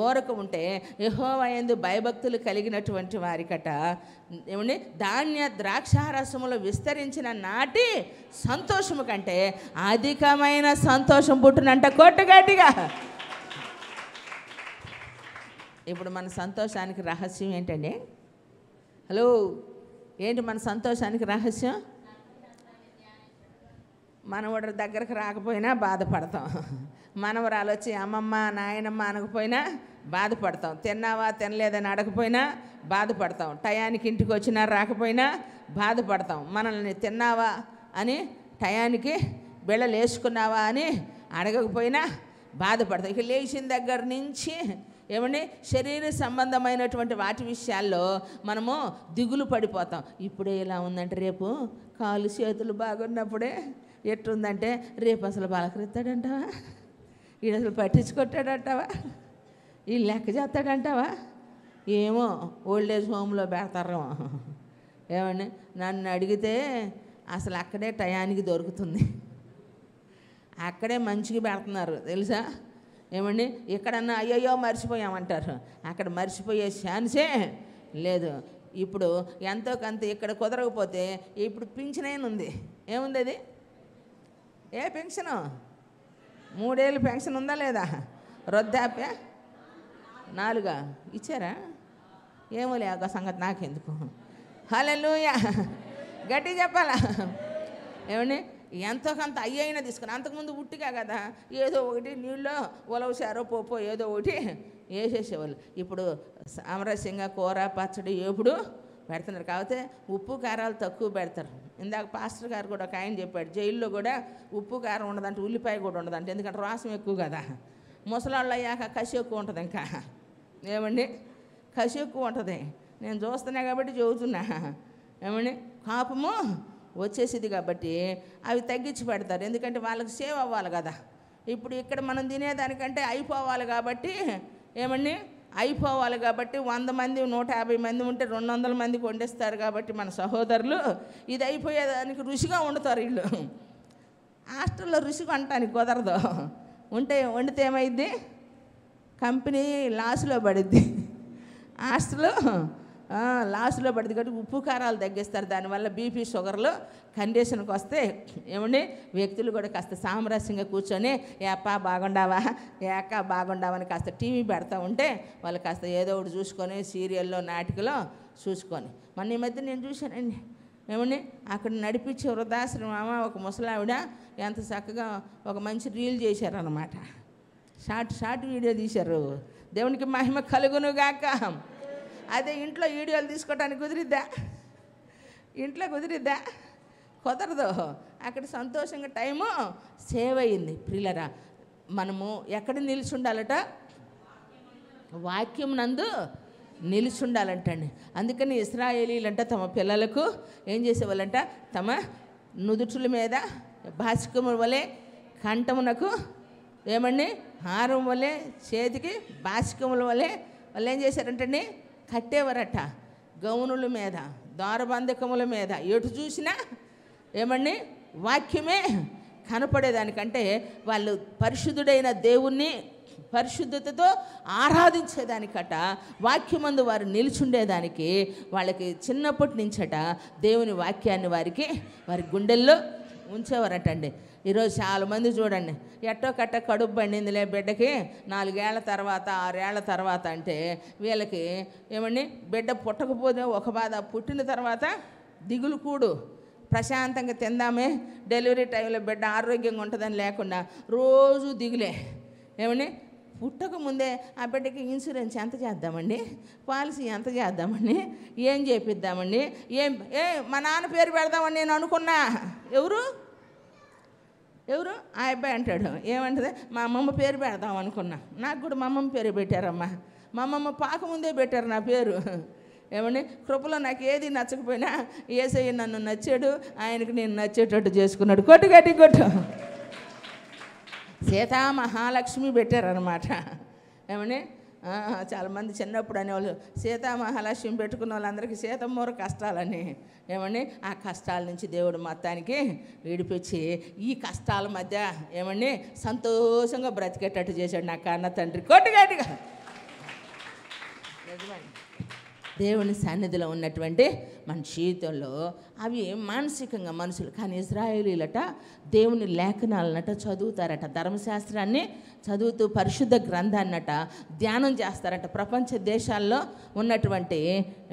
ఊరక ఉంటే యెహోవా యందు భయభక్తులు కలిగినటువంటి వారికట, ఏమండి, ధాన్య ద్రాక్షారసములో విస్తరించిన నాటి సంతోషము కంటే అధికమైన సంతోషం పుట్టునంట. కొట్టుగట్టిగా. ఇప్పుడు మన సంతోషానికి రహస్యం ఏంటండి? హలో, ఏంటి మన సంతోషానికి రహస్యం? మనవడి దగ్గరకు రాకపోయినా బాధపడతాం, మనవరాలు వచ్చి అమ్మమ్మ నాయనమ్మ అనకపోయినా బాధపడతాం, తిన్నావా తినలేదని అడగపోయినా బాధపడతాం, టయానికి ఇంటికి వచ్చినా రాకపోయినా బాధపడతాం, మనల్ని తిన్నావా అని టయానికి బిళ్ళలు వేసుకున్నావా అని అడగకపోయినా బాధపడతాం. ఇక లేచిన దగ్గర నుంచి ఏమండి శరీర సంబంధమైనటువంటి వాటి విషయాల్లో మనము దిగులు పడిపోతాం. ఇప్పుడే ఇలా ఉందంటే రేపు కాలు చేతులు బాగున్నప్పుడే ఎట్టుందంటే రేపు అసలు పలకరిస్తాడంటావా? ఈడు అసలు పట్టించుకొట్టాడంటావా? ఈ లెక్క చేస్తాడంటావా? ఏమో ఓల్డేజ్ హోమ్లో పెడతారేమో. ఏమండి నన్ను అడిగితే అసలు అక్కడే టయానికి దొరుకుతుంది, అక్కడే మంచిగా పెడుతున్నారు తెలుసా? ఏమండి ఎక్కడన్నా అయ్యయ్యో మర్చిపోయామంటారు, అక్కడ మర్చిపోయే ఛాన్సే లేదు. ఇప్పుడు ఎంతో కొంత ఇక్కడ కుదరకపోతే ఇప్పుడు పింఛన్ ఉంది. ఏముంది అది? ఏ పెన్షను? 3 ఏళ్ళు పెన్షన్ ఉందా లేదా? వృద్ధాప్య 4 ఇచ్చారా? ఏమో లేక సంగతి నాకెందుకు. హల్లెలూయా, గట్టి చెప్పాలా? ఏమండి ఎంతో కొంత అయ్యైనా తీసుకుని, అంతకుముందు ఉట్టిగా కదా ఏదో ఒకటి నీళ్ళు ఉలవసారో పోపో ఏదో ఒకటి వేసేసేవాళ్ళు. ఇప్పుడు సామరస్యంగా కూర పచ్చడి ఎప్పుడు పెడుతున్నారు. కాకపోతే ఉప్పు కారాలు తక్కువ పెడతారు. ఇందాక పాస్టర్ గారు కూడా ఒక ఆయన చెప్పాడు, జైల్లో కూడా ఉప్పు కారం ఉండదంటే, ఉల్లిపాయ కూడా ఉండదంటే, ఎందుకంటే రాసం ఎక్కువ కదా. ముసలాళ్ళు అయ్యాక కసి ఎక్కువ ఉంటుంది. ఇంకా ఏమండి కసి ఎక్కువ ఉంటుంది. నేను చూస్తున్నా కాబట్టి చెబుతున్నా. ఏమండి కాపము వచ్చేసింది కాబట్టి అవి తగ్గించి పెడతారు, ఎందుకంటే వాళ్ళకి సేవ్ అవ్వాలి కదా. ఇప్పుడు ఇక్కడ మనం తినేదానికంటే అయిపోవాలి కాబట్టి, ఏమండి అయిపోవాలి కాబట్టి 100 మంది 150 మంది ఉంటే 200 మందికి వండిస్తారు కాబట్టి మన సహోదరులు ఇది అయిపోయేదానికి రుచిగా వండుతారు. వీళ్ళు హాస్టల్లో రుచిగా వండటానికి కుదరదు. వండితే ఏమైద్ది? కంపెనీ లాస్లో పడిద్ది, హాస్టల్లో లాస్లో పడింది కాబట్టి ఉప్పు కారాలు తగ్గిస్తారు. దానివల్ల బీపీ షుగర్లు కండిషన్కి వస్తే ఏమండి వ్యక్తులు కూడా కాస్త సామరస్యంగా కూర్చొని ఏప్పా బాగుండావా, ఏక బాగుండావా అని కాస్త టీవీ పెడతా ఉంటే వాళ్ళు కాస్త ఏదో ఒకటి చూసుకొని సీరియల్లో నాటికలో చూసుకొని. మొన్న ఈ మధ్య నేను చూశానండి, ఏమండి అక్కడ నడిపించే వృద్ధాశ్రమం ఒక ముసలావిడ ఎంత చక్కగా ఒక మంచి రీల్ చేశారన్నమాట. షార్ట్ వీడియో తీశారు. దేవునికి మహిమ కలుగును గాక. అదే ఇంట్లో వీడియోలు తీసుకోవడానికి కుదిరిద్దా? ఇంట్లో కుదిరిద్దా? కుదరదు. అక్కడ సంతోషంగా టైము సేవ్ అయ్యింది. ప్రియులరా, మనము ఎక్కడ నిలిచి ఉండాలట? వాక్యం నందు నిలిచి ఉండాలంటండి. అందుకని ఇశ్రాయేలీలంట తమ పిల్లలకు ఏం చేసేవాళ్ళంట? తమ నుదుటుల మీద బాసికము వలె, కంఠమునకు ఏమండి హారం వలె, చేతికి బాసికముల వలె వాళ్ళు ఏం చేశారంటండి? కట్టేవారట. గౌనుల మీద, ద్వారబంధకముల మీద ఎటు చూసినా ఏమండి వాక్యమే కనపడేదానికంటే వాళ్ళు పరిశుద్ధుడైన దేవుణ్ణి పరిశుద్ధతతో ఆరాధించేదానికట, వాక్యమందు వారు నిలిచుండేదానికి వాళ్ళకి చిన్నప్పటి నుంచట దేవుని వాక్యాన్ని వారి గుండెల్లో ఉంచేవారటండి. ఈరోజు చాలామంది చూడండి, ఎట్టో కట్ట కడుపు పండిందిలే బిడ్డకి 4 ఏళ్ల తర్వాత 6 ఏళ్ల తర్వాత అంటే వీళ్ళకి ఏమండి బిడ్డ పుట్టకపోతే ఒక బాధ, పుట్టిన తర్వాత దిగులు కూడు, ప్రశాంతంగా తిందామే, డెలివరీ టైంలో బిడ్డ ఆరోగ్యంగా ఉంటుందని లేకుండా రోజు దిగులే. ఏమండి పుట్టక ముందే ఆ బిడ్డకి ఇన్సూరెన్స్ ఎంత చేద్దామండి, పాలసీ ఎంత చేద్దామండి, ఏం చేపిద్దామండి, మా నాన్న పేరు పెడదామని నేను అనుకున్నా. ఎవరు ఆ అబ్బాయి అంటాడు, ఏమంటుంది? మా అమ్మమ్మ పేరు పెడదాం అనుకున్నా. నాకు కూడా మా అమ్మమ్మ పేరు పెట్టారమ్మా. మా అమ్మమ్మ పాకముందే పెట్టారు నా పేరు. ఏమండి కృపలో నాకు ఏది నచ్చకపోయినా యేసయ్య నన్ను నచ్చాడు, ఆయనకి నేను నచ్చేటట్టు చేసుకున్నాడు. కొట్టు సీతా మహాలక్ష్మి పెట్టారనమాట. ఏమని చాలామంది చిన్నప్పుడు అనేవాళ్ళు సీతా మహాలక్ష్మి పెట్టుకున్న వాళ్ళందరికీ సీతమ్మూర కష్టాలని. ఏమండి ఆ కష్టాల నుంచి దేవుడు మొత్తానికి విడిపించి ఈ కష్టాల మధ్య ఏమండి సంతోషంగా బ్రతికేటట్టు చేశాడు నా కన్న తండ్రి. కొట్టుగట్టిగా నిజమండి. దేవుని సన్నిధిలో ఉన్నటువంటి మన జీవితంలో అవి మానసికంగా మనుషులు, కానీ ఇశ్రాయేలీలట దేవుని లేఖనాలనట చదువుతారట, ధర్మశాస్త్రాన్ని చదువుతూ పరిశుద్ధ గ్రంథాన్నట ధ్యానం చేస్తారట. ప్రపంచ దేశాల్లో ఉన్నటువంటి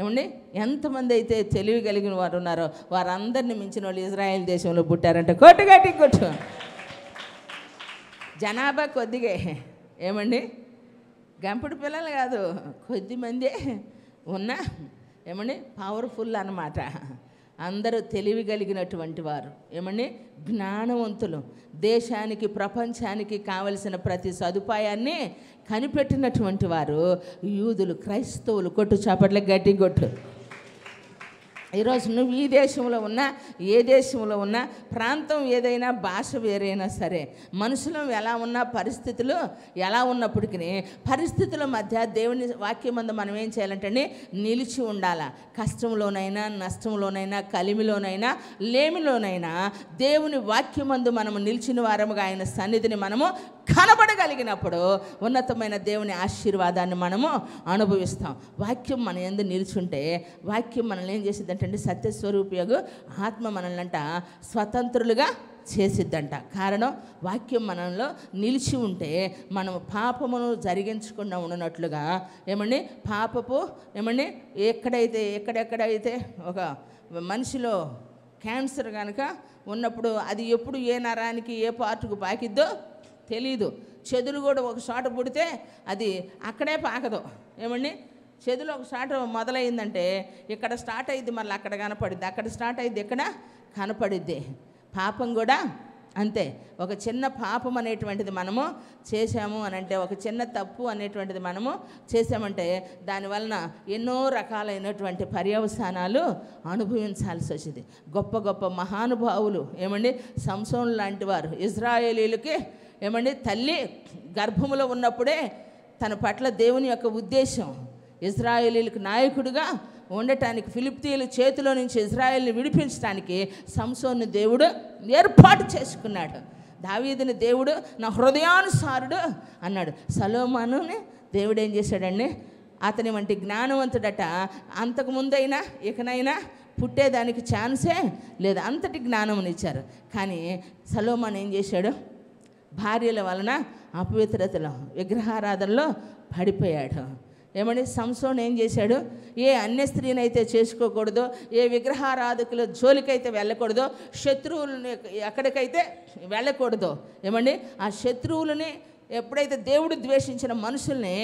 ఏమండి ఎంతమంది అయితే తెలివి కలిగిన వారు ఉన్నారో వారందరినీ మించిన వాళ్ళు ఇజ్రాయెల్ దేశంలో పుట్టారంట. కొట్టు జనాభా కొద్దిగా ఏమండి గంపుడు పిల్లలు కాదు, కొద్దిమంది ఉన్న ఏమండి పవర్ఫుల్ అన్నమాట. అందరూ తెలివి కలిగినటువంటి వారు, ఏమండి జ్ఞానవంతులు, దేశానికి ప్రపంచానికి కావలసిన ప్రతి సదుపాయాన్ని కనిపెట్టినటువంటి వారు యూదులు, క్రైస్తవులు. కొట్టు చాపట్ల గట్టి కొట్టు. ఈరోజు నువ్వు ఈ దేశంలో ఉన్నా ఏ దేశంలో ఉన్నా, ప్రాంతం ఏదైనా, భాష వేరైనా సరే, మనుషులు ఎలా ఉన్నా, పరిస్థితులు ఎలా ఉన్నప్పటికీ పరిస్థితుల మధ్య దేవుని వాక్యమందు మనం ఏం చేయాలంటే నిలిచి ఉండాలా. కష్టంలోనైనా, నష్టంలోనైనా, కలిమిలోనైనా, లేమిలోనైనా దేవుని వాక్యమందు మనము నిలిచిన వారముగా ఆయన సన్నిధిని మనము కనబడగలిగినప్పుడు ఉన్నతమైన దేవుని ఆశీర్వాదాన్ని మనము అనుభవిస్తాం. వాక్యం మన యందు నిలిచుంటే వాక్యం మనల్ని ఏం చేసిద్దంటే సత్యస్వరూపియగు ఆత్మ మనల్నంట స్వతంత్రులుగా చేసిద్దంట. కారణం వాక్యం మనలో నిలిచి ఉంటే మనం పాపమును జరిగించకుండా ఉన్నట్లుగా. ఏమండి పాపపు ఏమండి ఎక్కడెక్కడైతే ఒక మనిషిలో క్యాన్సర్ కనుక ఉన్నప్పుడు అది ఎప్పుడు ఏ నరానికి ఏ పార్టుకు పాకిద్దో తెలీదు. చెదులు కూడా ఒక చోట పుడితే అది అక్కడే పాకదు. ఏమండి చెదులు ఒక చోట మొదలైందంటే ఇక్కడ స్టార్ట్ అయ్యిద్ది, మళ్ళీ అక్కడ కనపడిద్ది, అక్కడ స్టార్ట్ అయ్యిద్ది, ఇక్కడ కనపడిద్ది. పాపం కూడా అంతే. ఒక చిన్న పాపం అనేటువంటిది మనము చేసాము అని అంటే, ఒక చిన్న తప్పు అనేటువంటిది మనము చేసామంటే దానివలన ఎన్నో రకాలైనటువంటి పర్యవసానాలు అనుభవించాల్సి వచ్చింది. గొప్ప గొప్ప మహానుభావులు ఏమండి సంసోను లాంటి వారు ఇశ్రాయేలీలకి ఏమండి తల్లి గర్భములో ఉన్నప్పుడే తన పట్ల దేవుని యొక్క ఉద్దేశం ఇశ్రాయేలీలకు నాయకుడిగా ఉండటానికి, ఫిలిష్తీయుల చేతిలో నుంచి ఇశ్రాయేల్ని విడిపించడానికి సంసోను దేవుడు ఏర్పాటు చేసుకున్నాడు. దావీదుని దేవుడు నా హృదయానుసారుడు అన్నాడు. సొలొమోనుని దేవుడు ఏం చేశాడండి? అతని వంటి జ్ఞానవంతుడట అంతకుముందైనా ఇకనైనా పుట్టేదానికి ఛాన్సే లేదు, అంతటి జ్ఞానమునిచ్చారు. కానీ సొలొమోను ఏం చేశాడు? భార్యల వలన అపవిత్రతలో, విగ్రహారాధనలో పడిపోయాడు. ఏమని సంసోను ఏం చేశాడు? ఏ అన్య స్త్రీని అయితే చేసుకోకూడదో, ఏ విగ్రహారాధకుల జోలికైతే వెళ్ళకూడదో, శత్రువులని ఎక్కడికైతే వెళ్ళకూడదో, ఏమండి ఆ శత్రువులని ఎప్పుడైతే దేవుడు ద్వేషించిన మనుషుల్ని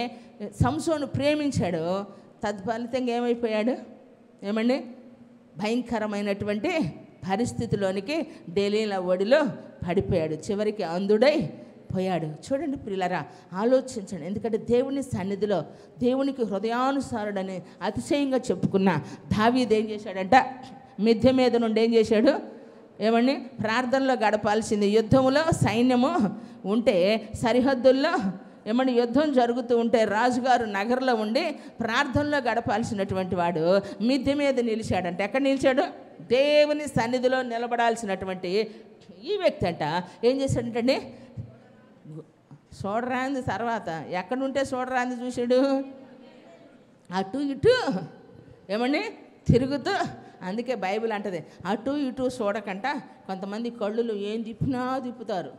సంసోను ప్రేమించాడో తత్ఫలితంగా ఏమైపోయాడు? ఏమండి భయంకరమైనటువంటి పరిస్థితిలోనికి డెలీలా ఒడిలో పడిపోయాడు. చివరికి అంధుడై పోయాడు. చూడండి ప్రియులారా, ఆలోచించండి. ఎందుకంటే దేవుని సన్నిధిలో దేవునికి హృదయానుసారుడని అతిశయంగా చెప్పుకున్న దావీదు ఏం చేశాడంట? మిద్దె మీద నుండి ఏం చేశాడు? ఏమండి ప్రార్థనలో గడపాల్సింది. యుద్ధంలో సైన్యము ఉంటే సరిహద్దుల్లో ఏమంటే యుద్ధం జరుగుతూ ఉంటే రాజుగారు నగరంలో ఉండి ప్రార్థనలో గడపాల్సినటువంటి వాడు మిద్దె మీద నిలిచాడంట. ఎక్కడ నిలిచాడు? దేవుని సన్నిధిలో నిలబడాల్సినటువంటి ఈ వ్యక్తి అంట ఏం చేశాడంటండి? చూడరాంది తర్వాత ఎక్కడుంటే చూడరాంది చూశాడు, అటు ఇటు ఏమండి తిరుగుతూ. అందుకే బైబిల్ అంటది అటు ఇటు చూడకంట. కొంతమంది కళ్ళులు ఏం తిప్పినా తిప్పుతారు.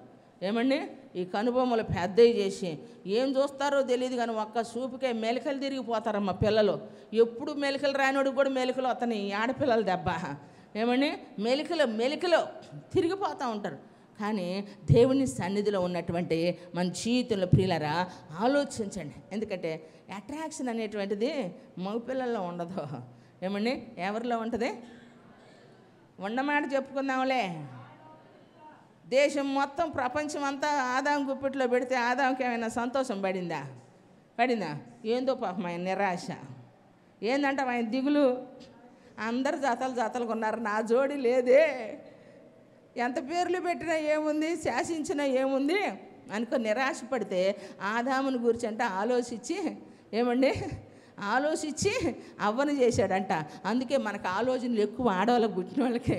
ఏమండి ఈ కనుబొమ్మలు పెద్దవి చేసి ఏం చూస్తారో తెలియదు కానీ ఒక్క చూపుకే మెలికలు తిరిగిపోతారమ్మ పిల్లలు. ఎప్పుడు మెలికలు రానివాడికి కూడా మెలికలు వస్తాయి. ఆడపిల్లల దెబ్బ ఏమండి మెలికలు తిరిగిపోతూ ఉంటారు. కానీ దేవుని సన్నిధిలో ఉన్నటువంటి మన జీవితంలో ప్రియులారా ఆలోచించండి. ఎందుకంటే అట్రాక్షన్ అనేటువంటిది మగపిల్లల్లో ఉండదు. ఏమండి ఎవరిలో ఉంటుంది? ఉండమాట చెప్పుకుందాంలే. దేశం మొత్తం ప్రపంచం అంతా ఆదాం గుప్పిట్లో పెడితే ఆదాంకి ఏమైనా సంతోషం పడిందా? ఏందో పాపం ఆయన నిరాశ. ఏందంటే ఆయన దిగులు. అందరు జాతలుగా ఉన్నారు, నా జోడి లేదే. ఎంత పేర్లు పెట్టినా ఏముంది, శాసించినా ఏముంది అనుకో నిరాశ పడితే ఆదాముని గురించి అంటే ఆలోచించి అవ్వను చేశాడంట. అందుకే మనకు ఆలోచనలు ఎక్కువ ఆడవాళ్ళకి పుట్టిన వాళ్ళకి.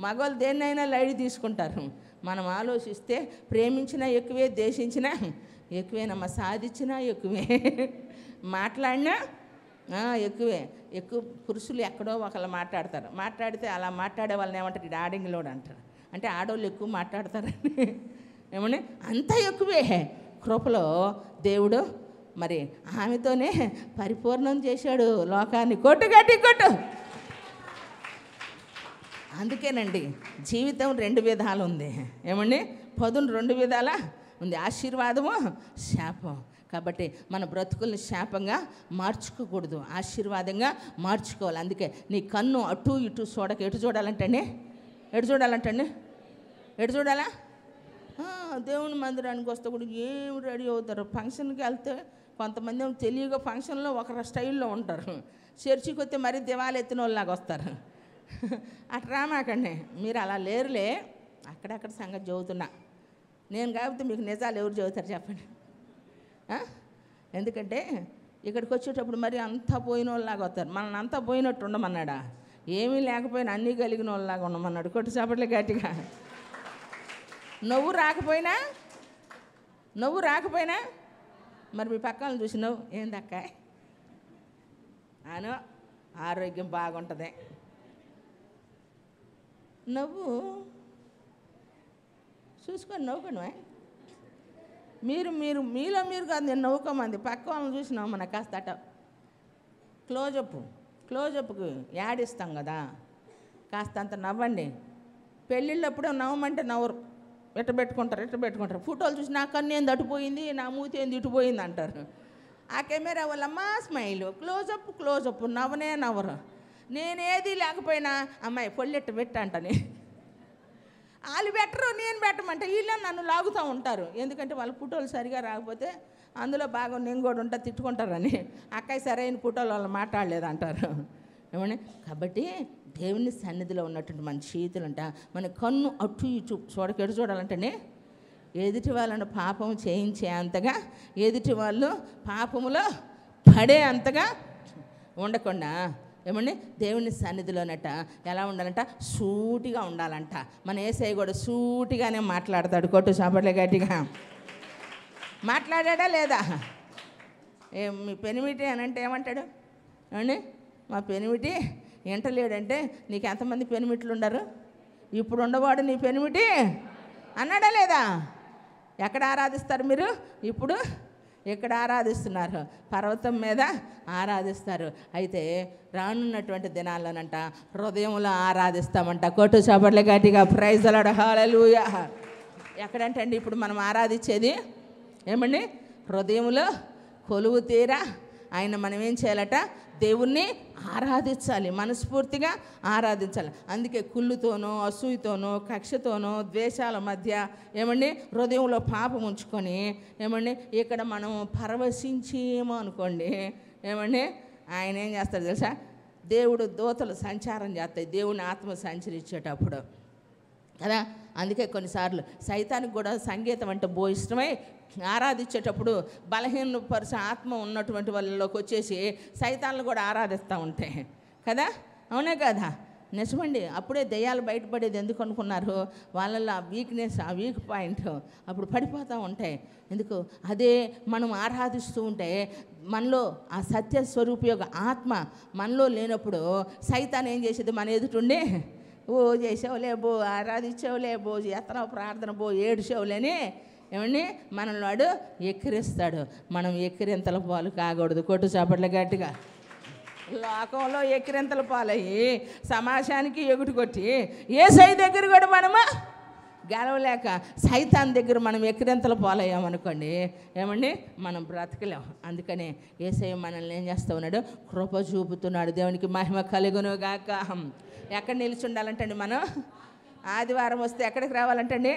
మగవాళ్ళు దేన్నైనా లైట్ తీసుకుంటారు. మనం ఆలోచిస్తే ప్రేమించినా ఎక్కువే, దేశించినా ఎక్కువేనమ్మా, సాధించినా ఎక్కువే, మాట్లాడినా ఎక్కువే. ఎక్కువ పురుషులు ఎక్కడో ఒకళ్ళు మాట్లాడితే అలా మాట్లాడే వాళ్ళని ఏమంటారు? డాడింగ్లోడ్ అంటారు. అంటే ఆడవాళ్ళు ఎక్కువ మాట్లాడతారని. ఏమని అంతా ఎక్కువే. కృపలో దేవుడు మరి ఆమెతోనే పరిపూర్ణం చేశాడు లోకాన్ని. కొట్టు. అందుకేనండి జీవితం 2 విధాలు ఉంది. ఏమండి పదును 2 విధాలా ఉంది, ఆశీర్వాదము శాపం. కాబట్టి మన బ్రతుకుల్ని శాపంగా మార్చుకోకూడదు, ఆశీర్వాదంగా మార్చుకోవాలి. అందుకే నీ కన్ను అటు ఇటు చూడక ఎటు చూడాలంటండి? ఎటు చూడాలా? దేవుని మందిరానికి వస్తే కూడా ఏం రెడీ అవుతారు. ఫంక్షన్కి వెళ్తే కొంతమంది ఏమో తెలియగా ఫంక్షన్లో ఒక స్టైల్లో ఉంటారు, చర్చికి వస్తే మరీ దివాలు ఎత్తిన వాళ్ళలాగా వస్తారు. అట్లా రామాకండి, మీరు అలా లేరులే. అక్కడక్కడ సంగతి చదువుతున్నా నేను. కాబట్టి మీకు నిజాలు ఎవరు చదువుతారు చెప్పండి? ఎందుకంటే ఇక్కడికి వచ్చేటప్పుడు మరి అంతా పోయిన వాళ్ళలాగా వస్తారు. మనల్ని అంతా పోయినట్టు ఉండమన్నాడా? ఏమీ లేకపోయినా అన్నీ కలిగిన వాళ్ళలాగా ఉండమన్నాడు. కొట్టు చేపట్లే గట్టిగా. నువ్వు రాకపోయినా మరి మీ పక్కన చూసి నువ్వు ఏందక్క అను ఆరోగ్యం బాగుంటుంది. నువ్వు చూసుకొని నవ్వుకోను. మీరు మీలో కాదు, నేను నవ్వుకోమంది. పక్క వాళ్ళని చూసి నవ్వమన్న కాస్త అట క్లోజప్కి యాడ్ ఇస్తాం కదా, కాస్త అంత నవ్వండి. పెళ్ళిళ్ళప్పుడు నవ్వమంటే నవ్వరు, ఎట్ట పెట్టుకుంటారు. ఫోటోలు చూసి నా కన్ను ఏంది అటుపోయింది, నా మూతి ఏంది ఇటుపోయింది అంటారు. ఆ కెమెరా వాళ్ళమ్మ స్మైల్, క్లోజప్ నవ్వనే నవ్వరు. నేనేది లేకపోయినా అమ్మాయి పొల్లెట్టు పెట్టంటని వాళ్ళు పెట్టరు, నేను పెట్టమంటే వీళ్ళే నన్ను లాగుతూ ఉంటారు. ఎందుకంటే వాళ్ళ ఫోటోలు సరిగా రాకపోతే అందులో బాగా నేను కూడా ఉంటా తిట్టుకుంటారని. అక్కయ్య సరైన ఫోటోలు వాళ్ళు మాట్లాడలేదు అంటారు. ఏమని కాబట్టి దేవుని సన్నిధిలో ఉన్నటువంటి మన చేతులంట మన కన్ను అటు ఇటు ఎటు చూడాలంటేనే ఎదుటి వాళ్ళను పాపం చేయించే అంతగా, ఎదుటి వాళ్ళు పాపములో పడే అంతగా ఉండకుండా ఏమండి దేవుని సన్నిధిలోనట ఎలా ఉండాలంట? సూటిగా ఉండాలంట. మన యేసయ్య కూడా సూటిగానే మాట్లాడతాడు. కొట్టు చేపట్లే గట్టిగా. మాట్లాడా లేదా? మీ పెనిమిటి అని అంటే ఏమంటాడు? ఏమండి మా పెనిమిటి ఎంటలేడంటే నీకు ఎంతమంది పెనిమిట్లు ఉండరు? ఇప్పుడు ఉండవాడు నీ పెనిమిటి అన్నాడా లేదా? ఎక్కడ ఆరాధిస్తారు మీరు ఇప్పుడు? ఎక్కడ ఆరాధిస్తున్నారు? పర్వతం మీద ఆరాధిస్తారు. అయితే రానున్నటువంటి దినాల్లోనంట హృదయంలో ఆరాధిస్తామంట. కొట్టు చప్పట్లు గట్టిగా ప్రైజ్ ది లార్డ్, హల్లెలూయా. ఎక్కడంటే అండి ఇప్పుడు మనం ఆరాధించేది ఏమండి? హృదయంలో కొలువు తీరా ఆయన మనం ఏం చేయాలట? దేవుణ్ణి ఆరాధించాలి, మనస్ఫూర్తిగా ఆరాధించాలి. అందుకే కుళ్ళుతోనో, అసూయతోనో, కక్షతోనో, ద్వేషాల మధ్య ఏమండి హృదయంలో పాపం ఉంచుకొని ఏమండి ఇక్కడ మనం పరవశించేమో అనుకోండి, ఏమండి ఆయన ఏం చేస్తాడు తెలుసా? దేవుడు దూతలు సంచారం చేస్తాయి దేవుని ఆత్మ సంచరించేటప్పుడు కదా. అందుకే కొన్నిసార్లు సైతానికి కూడా సంగీతం అంటే బో ఇష్టమై ఆరాధించేటప్పుడు బలహీనపరిచే ఆత్మ ఉన్నటువంటి వాళ్ళలోకి వచ్చేసి సైతాన్లు కూడా ఆరాధిస్తూ ఉంటాయి కదా. అవునే కదా? నిజమండి. అప్పుడే దయ్యాలు బయటపడేది ఎందుకు అనుకున్నారు? వాళ్ళల్లో ఆ వీక్నెస్, ఆ వీక్ పాయింట్ అప్పుడు పడిపోతూ ఉంటాయి. ఎందుకు? అదే మనం ఆరాధిస్తూ ఉంటే మనలో ఆ సత్య స్వరూపయోగ ఆత్మ మనలో లేనప్పుడు సైతాన్ ఏం చేసేది? మన ఎదుటుండి ఓ చేసావులే బో, ఆరాధించావులే బో, ఎత్తనావు ప్రార్థన బో, ఏడుచావులేని ఏమండి మనల్ని వాడు ఎక్కిరిస్తాడు. మనం ఎక్కిరింతల పాలు కాకూడదు. కొట్టు చప్పట్లు గట్టిగా. లోకంలో ఎక్కిరింతల పాలయ్యి సమాజానికి ఎగుటు కొట్టి యేసయ్య దగ్గర కూడా మనము గెలవలేక సైతాన్ దగ్గర మనం ఎక్కిరింతల పాలయ్యామనుకోండి, ఏమండి మనం బ్రతకలేం. అందుకనే యేసయ్య మనల్ని ఏం చేస్తూ ఉన్నాడు? కృప చూపుతున్నాడు. దేవునికి మహిమ కలుగును గాక. ఎక్కడ నిలిచి ఉండాలంటండి మనం? ఆదివారం వస్తే ఎక్కడికి రావాలంటండి?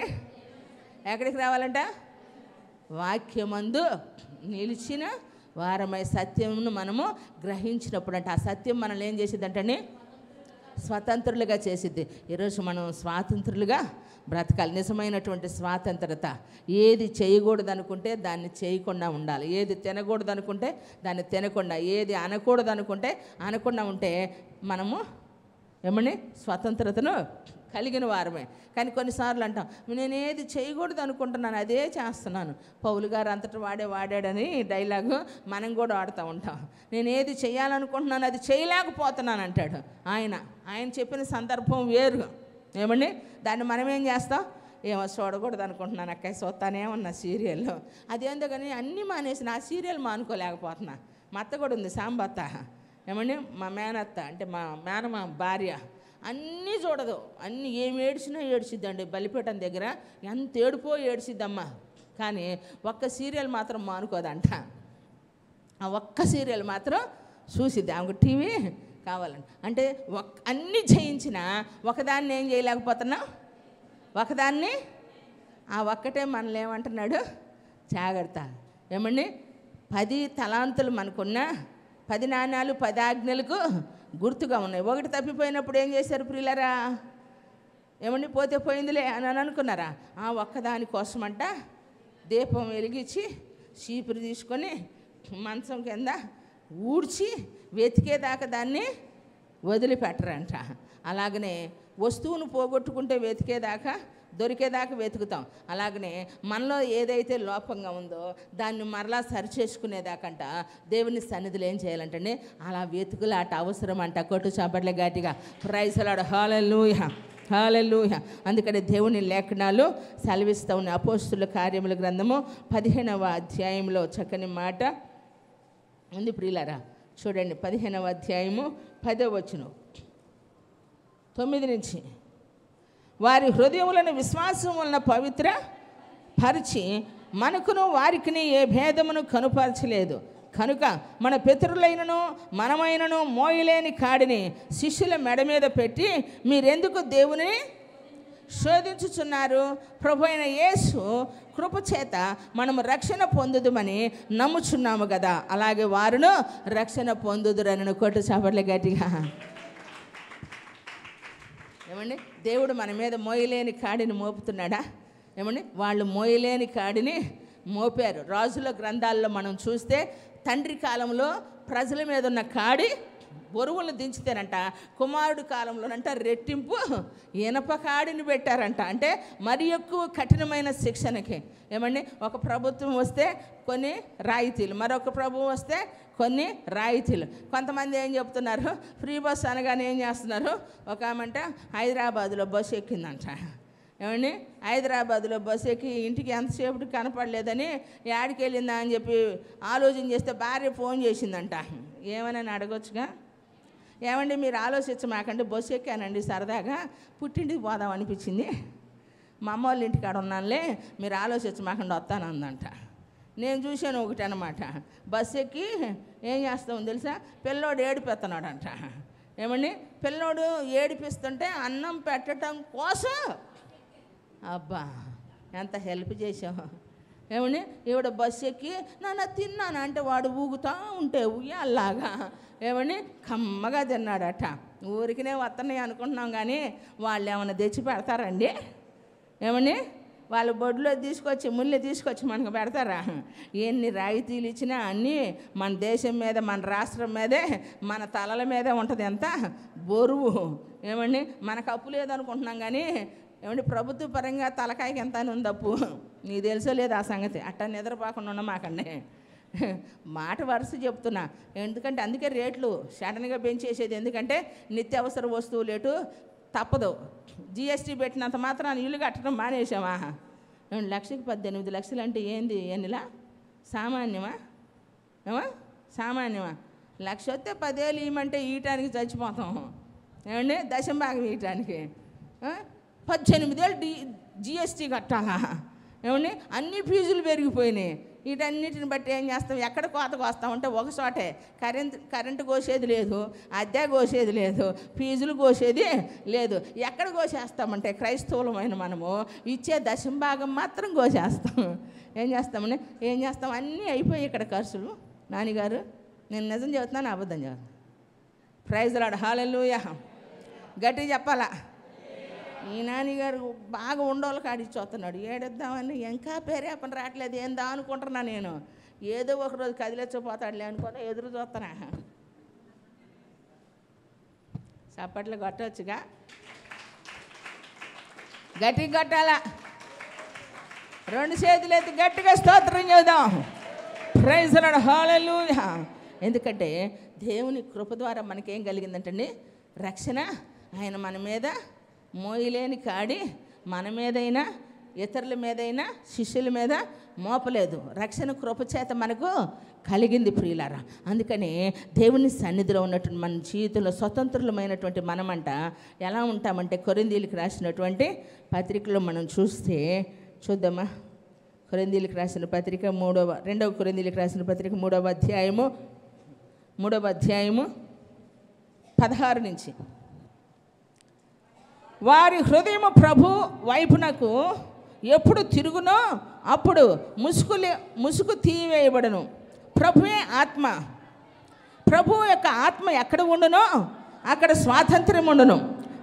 ఎక్కడికి రావాలంట? వాక్యమందు నిలిచిన వారమై సత్యమును మనము గ్రహించినప్పుడు అంటే ఆ సత్యం మనల్ని ఏం చేసిద్దంటండి? స్వతంత్రులుగా చేసిద్ది. ఈరోజు మనం స్వాతంత్రులుగా బ్రతకాలి. నిజమైనటువంటి స్వాతంత్రత. ఏది చేయకూడదు అనుకుంటే దాన్ని చేయకుండా ఉండాలి, ఏది తినకూడదు అనుకుంటే దాన్ని తినకుండా, ఏది అనకూడదు అనుకుంటే అనకుండా ఉంటే మనము ఏమని స్వతంత్రతను కలిగిన వారమే. కానీ కొన్నిసార్లు అంటాం నేనేది చేయకూడదు అనుకుంటున్నాను అదే చేస్తున్నాను. పౌలు గారు అంతటా వాడాడని డైలాగు మనం కూడా వాడుతూ ఉంటాం. నేనేది చేయాలనుకుంటున్నాను అది చేయలేకపోతున్నాను అంటాడు ఆయన చెప్పిన సందర్భం వేరు. ఏమండి దాన్ని మనం ఏం చేస్తాం? ఏమో చూడకూడదు అనుకుంటున్నాను అక్క, చూస్తానే ఉన్నా సీరియల్లో, అదేందో కానీ అన్నీ మానేసి నా సీరియల్ మానుకోలేకపోతున్నా. మా అత్త కూడా ఉంది సాంబత్త, ఏమండి మా మేనత్త అంటే మా మేనమా భార్య, అన్నీ చూడదు. అన్నీ ఏమి ఏడ్చినా ఏడ్చిద్దండి. బలిపీఠం దగ్గర ఎంత ఏడుపో ఏడ్చిద్దమ్మా. కానీ ఒక్క సీరియల్ మాత్రం మానుకోదంట. ఆ ఒక్క సీరియల్ మాత్రం చూసిద్ది. ఆమెకు టీవీ కావాలండి. అంటే అన్నీ చేయించిన ఒకదాన్ని ఏం చేయలేకపోతున్నా, ఒకదాన్ని ఆ ఒక్కటే మనల్ని ఏమంటున్నాడు? జాగ్రత్త. ఏమండి 10 తలాంతులు మనకున్నా 10 నాణ్యాలు 10 ఆజ్ఞలకు గుర్తుగా ఉన్నాయి. ఒకటి తప్పిపోయినప్పుడు ఏం చేశారు ప్రియులరా? ఏమండి పోతే పోయిందిలే అని అనుకున్నారా? ఆ ఒక్కదాని కోసమంట దీపం వెలిగించి చీపురు తీసుకొని మంచం కింద ఊడ్చి వెతికేదాకా దాన్ని వదిలిపెట్టరంట. అలాగనే వస్తువును పోగొట్టుకుంటే వెతికేదాకా దొరికేదాకా వెతుకుతాం. అలాగనే మనలో ఏదైతే లోపంగా ఉందో దాన్ని మరలా సరిచేసుకునేదాకంట దేవుని సన్నిధిలో ఏం చేయాలంటే అలా వెతుకులాట అవసరం అంట. కొట్టు చప్పట్లే గట్టిగా ప్రైజ్ ది లార్డ్, హల్లెలూయా హల్లెలూయా. అందుకని దేవుని లేఖనాలు సెలవిస్తూ ఉన్నాయి. అపోస్తుల కార్యముల గ్రంథము 15వ అధ్యాయంలో చక్కని మాట ఉంది ప్రియులారా. చూడండి 15వ అధ్యాయము 10వ వచనం 9 నుంచి. వారి హృదయములను విశ్వాసం వలన పవిత్ర పరిచి మనకును వారికిని ఏ భేదమును కనుపరచలేదు కనుక మన పితరులైనను మనమైనను మోయలేని కాడిని శిష్యుల మెడ మీద పెట్టి మీరెందుకు దేవుని శోధించుచున్నారు? ప్రభు అయిన యేసు కృపచేత మనము రక్షణ పొందుదుమని నమ్ముచున్నాము కదా, అలాగే వారును రక్షణ పొందుదురని. కొట్టు చప్పట్లు గట్టిగా. ఏమండి దేవుడు మన మీద మోయలేని కాడిని మోపుతున్నాడా? ఏమండి వాళ్ళు మోయలేని కాడిని మోపారు. రాజుల గ్రంథాల్లో మనం చూస్తే తండ్రి కాలంలో ప్రజల మీద ఉన్న కాడి బరువులను దించితేనంట కుమారుడు కాలంలోనంట రెట్టింపు ఇనప కాడిని పెట్టారంట. అంటే మరి ఎక్కువ కఠినమైన శిక్షణకి. ఏమండి ఒక ప్రభుత్వం వస్తే కొన్ని రాయితీలు, మరొక ప్రభుత్వం వస్తే కొన్ని రాయితీలు. కొంతమంది ఏం చెప్తున్నారు, ఫ్రీ బస్ అనగానే ఏం చేస్తున్నారు, ఒక ఆమె హైదరాబాద్లో బస్సు ఎక్కిందంట. ఏమండి హైదరాబాద్లో బస్సు ఎక్కి ఇంటికి ఎంతసేపు కనపడలేదని యాడికి వెళ్ళిందా అని చెప్పి ఆలోచన చేస్తే భార్య ఫోన్ చేసిందంట. ఏమని అడగొచ్చుగా, ఏమండి మీరు ఆలోచించమాకండి, బస్సు ఎక్కానండి సరదాగా పుట్టింటికి పోదాం అనిపించింది, మా అమ్మ వాళ్ళ ఇంటికాడ ఉన్నానులే, మీరు ఆలోచించమాకండి వస్తానందంట. నేను చూశాను ఒకటి అనమాట, బస్సు ఎక్కి ఏం చేస్తామో తెలుసా, పిల్లోడు ఏడిపిస్తున్నాడంట. ఏమండి పిల్లోడు ఏడిపిస్తుంటే అన్నం పెట్టడం కోసం, అబ్బా ఎంత హెల్ప్ చేసావు. ఏమండి ఈవిడ బస్సు ఎక్కి నాన్న తిన్నాను అంటే వాడు ఊగుతూ ఉంటే ఉయ్యాలాగా ఏమండి కమ్మగా తిన్నాడట. ఊరికినే వస్తున్నాయి అనుకుంటున్నాం కానీ వాళ్ళు ఏమైనా తెచ్చి పెడతారండి? ఏమండి వాళ్ళు బొడ్లో తీసుకొచ్చి ముళ్ళు తీసుకొచ్చి మనకు పెడతారా? ఎన్ని రాయితీలు ఇచ్చినా అన్నీ మన దేశం మీద, మన రాష్ట్రం మీదే, మన తలల మీదే ఉంటుంది. ఎంత బరువు. ఏమండి మనకు అప్పు లేదనుకుంటున్నాం కానీ ఏమండి ప్రభుత్వ పరంగా తలకాయకి ఎంత అని ఉంది అప్పు. నీకు తెలుసో లేదు ఆ సంగతి. అట్టా నిద్రపోకుండా ఉండమాకండి, మాట వరుస చెప్తున్నా. ఎందుకంటే అందుకే రేట్లు సడన్గా పెంచేసేది. ఎందుకంటే నిత్యావసర వస్తువు రేటు తప్పదు. జిఎస్టీ పెట్టినంత మాత్రాన్ని ఇల్లు కట్టడం మానేసామా? 1,18 లక్షలు అంటే ఏంది? ఎన్నిలా సామాన్యమా? సామాన్యమా? 1,00,000 వస్తే 10 ఏళ్ళు ఇవ్వమంటే ఈయటానికి చచ్చిపోతాం. ఏమండి దశంభాగం ఇవ్వటానికి 18 ఏళ్ళు జిఎస్టీ కట్టాలా? ఏమండి అన్ని ఫీజులు పెరిగిపోయినాయి. వీటన్నిటిని బట్టి ఏం చేస్తాం, ఎక్కడ కోతకు వస్తామంటే ఒక చోటే కరెంటు కోసేది లేదు, అద్దె కోసేది లేదు, ఫీజులు కోసేది లేదు. ఎక్కడ కోసేస్తామంటే క్రైస్తవులమైన మనము ఇచ్చే దశంభాగం మాత్రం కోసేస్తాం. ఏం చేస్తాం అన్నీ అయిపోయి ఇక్కడ ఖర్చులు. నానిగారు నేను నిజం చెబుతున్నాను అబద్ధం చెబుతున్నాను? ప్రైజ్ లార్డ్, హల్లెలూయా. గట్టిగా చెప్పాలా? ఈ నాన్నగారు బాగా ఉండోళ్ళు కాడిచ్చి వస్తున్నాడు. ఏడిద్దామని ఇంకా పేరే పని రావట్లేదు, ఏందా అనుకుంటున్నా నేను. ఏదో ఒకరోజు కదిలించపోతాడులే అనుకున్నా, ఎదురు చూస్తున్నా. చప్పట్లు కొట్టవచ్చుగా, గట్టిగా కొట్టాలా? 2 చేతులు ఎత్తి గట్టిగా స్తోత్రం చేద్దాం. ప్రైజ్ లార్డ్, హల్లెలూయా. ఎందుకంటే దేవుని కృప ద్వారా మనకేం కలిగిందంటండి, రక్షణ. ఆయన మన మీద మోయలేని కాడి మన మీదైనా ఇతరుల మీదైనా శిష్యుల మీద మోపలేదు. రక్షణ కృపచేత మనకు కలిగింది ప్రియులారా. అందుకని దేవుని సన్నిధిలో ఉన్నటువంటి మన జీవితంలో స్వతంత్రులమైనటువంటి మనమంట ఎలా ఉంటామంటే, కొరింథీయులకు రాసినటువంటి పత్రికలో మనం చూద్దామా? కొరింథీయులకు రాసిన పత్రిక 2వ కొరింథీయులకు రాసిన పత్రిక 3వ అధ్యాయము 16 నుంచి. వారి హృదయము ప్రభు వైపునకు ఎప్పుడు తిరుగునో అప్పుడు ముసుగు తీయవేయబడను. ప్రభువే ఆత్మ. ప్రభువు యొక్క ఆత్మ ఎక్కడ ఉండునో అక్కడ స్వాతంత్ర్యం ఉండును.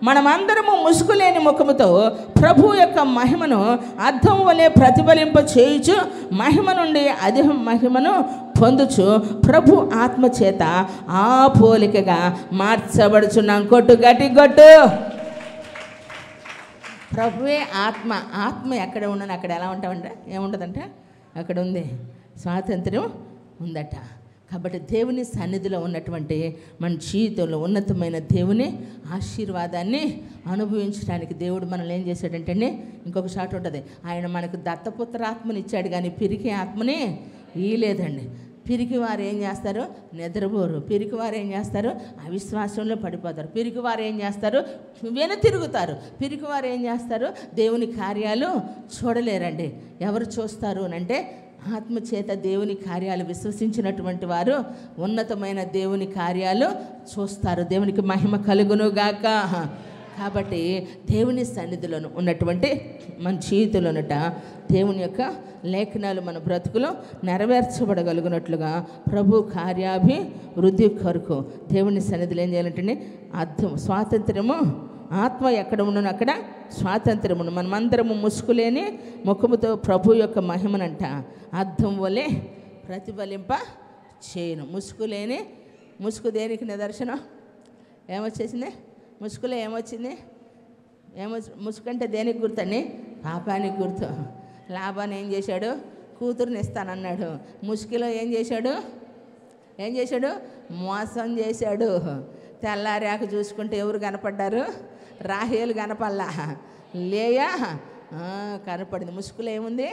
మనమందరము ముసుగు లేని ముఖముతో ప్రభు యొక్క మహిమను అద్దం వలె ప్రతిఫలింప చేయుచు మహిమ నుండి అధిక మహిమను పొందుచు ప్రభు ఆత్మ చేత ఆ పోలికగా మార్చబడుచున్నాం. కొట్టు, గట్టి కొట్టు. ప్రభువే ఆత్మ. ఆత్మ ఎక్కడ ఉండను అక్కడ ఎలా ఉంటామంటే ఏముంటుందంట, అక్కడ ఉంది స్వాతంత్ర్యం ఉందట. కాబట్టి దేవుని సన్నిధిలో ఉన్నటువంటి మన జీవితంలో ఉన్నతమైన దేవుని ఆశీర్వాదాన్ని అనుభవించడానికి దేవుడు మనల్ని ఏం చేశాడంటే, ఇంకొక షాట్ ఉంటుంది, ఆయన మనకు దత్తపుత్రాత్మని ఇచ్చాడు కానీ పిరికి ఆత్మని ఇయ్యలేదండి. పిరికి వారు ఏం చేస్తారు, నిద్రపోరు. పిరికి వారు ఏం చేస్తారు, అవిశ్వాసంలో పడిపోతారు. పిరికి వారు ఏం చేస్తారు, వెనుతిరుగుతారు. పిరికి వారు ఏం చేస్తారు, దేవుని కార్యాలు చూడలేరండి. ఎవరు చూస్తారు అంటే, ఆత్మచేత దేవుని కార్యాలు విశ్వసించినటువంటి వారు ఉన్నతమైన దేవుని కార్యాలు చూస్తారు. దేవునికి మహిమ కలుగునుగాక. కాబట్టి దేవుని సన్నిధిలో ఉన్నటువంటి మన జీవితంలో ఉన్నట దేవుని యొక్క లేఖనాలు మన బ్రతుకులో నెరవేర్చబడగలుగునట్లుగా ప్రభు కార్యాభివృద్ధి కొరకు దేవుని సన్నిధిలో ఏం చేయాలంటే అర్థం స్వాతంత్ర్యము. ఆత్మ ఎక్కడ ఉండను అక్కడ స్వాతంత్ర్యమును. మనమందరము ముసుగులేని ముఖముతో ప్రభు యొక్క మహిమనంట అర్థం వలె ప్రతిఫలింప చేయను. ముసుగులేని, ముసుగు దేనికి నిదర్శనం? ఏమొచ్చేసింది ముసుగులో? ఏమొచ్చింది? ముసుకంటే దేనికి గుర్తండి? పాపానికి గుర్తు. లాభాన్ని ఏం చేశాడు, కూతురుని ఇస్తానన్నాడు. ముసుగులో ఏం చేశాడు? మోసం చేశాడు. తెల్లారాక చూసుకుంటే ఎవరు కనపడ్డారు? రాహేలు కనపల్లా. లేయా కనపడింది. ముసుగులో ఏముంది?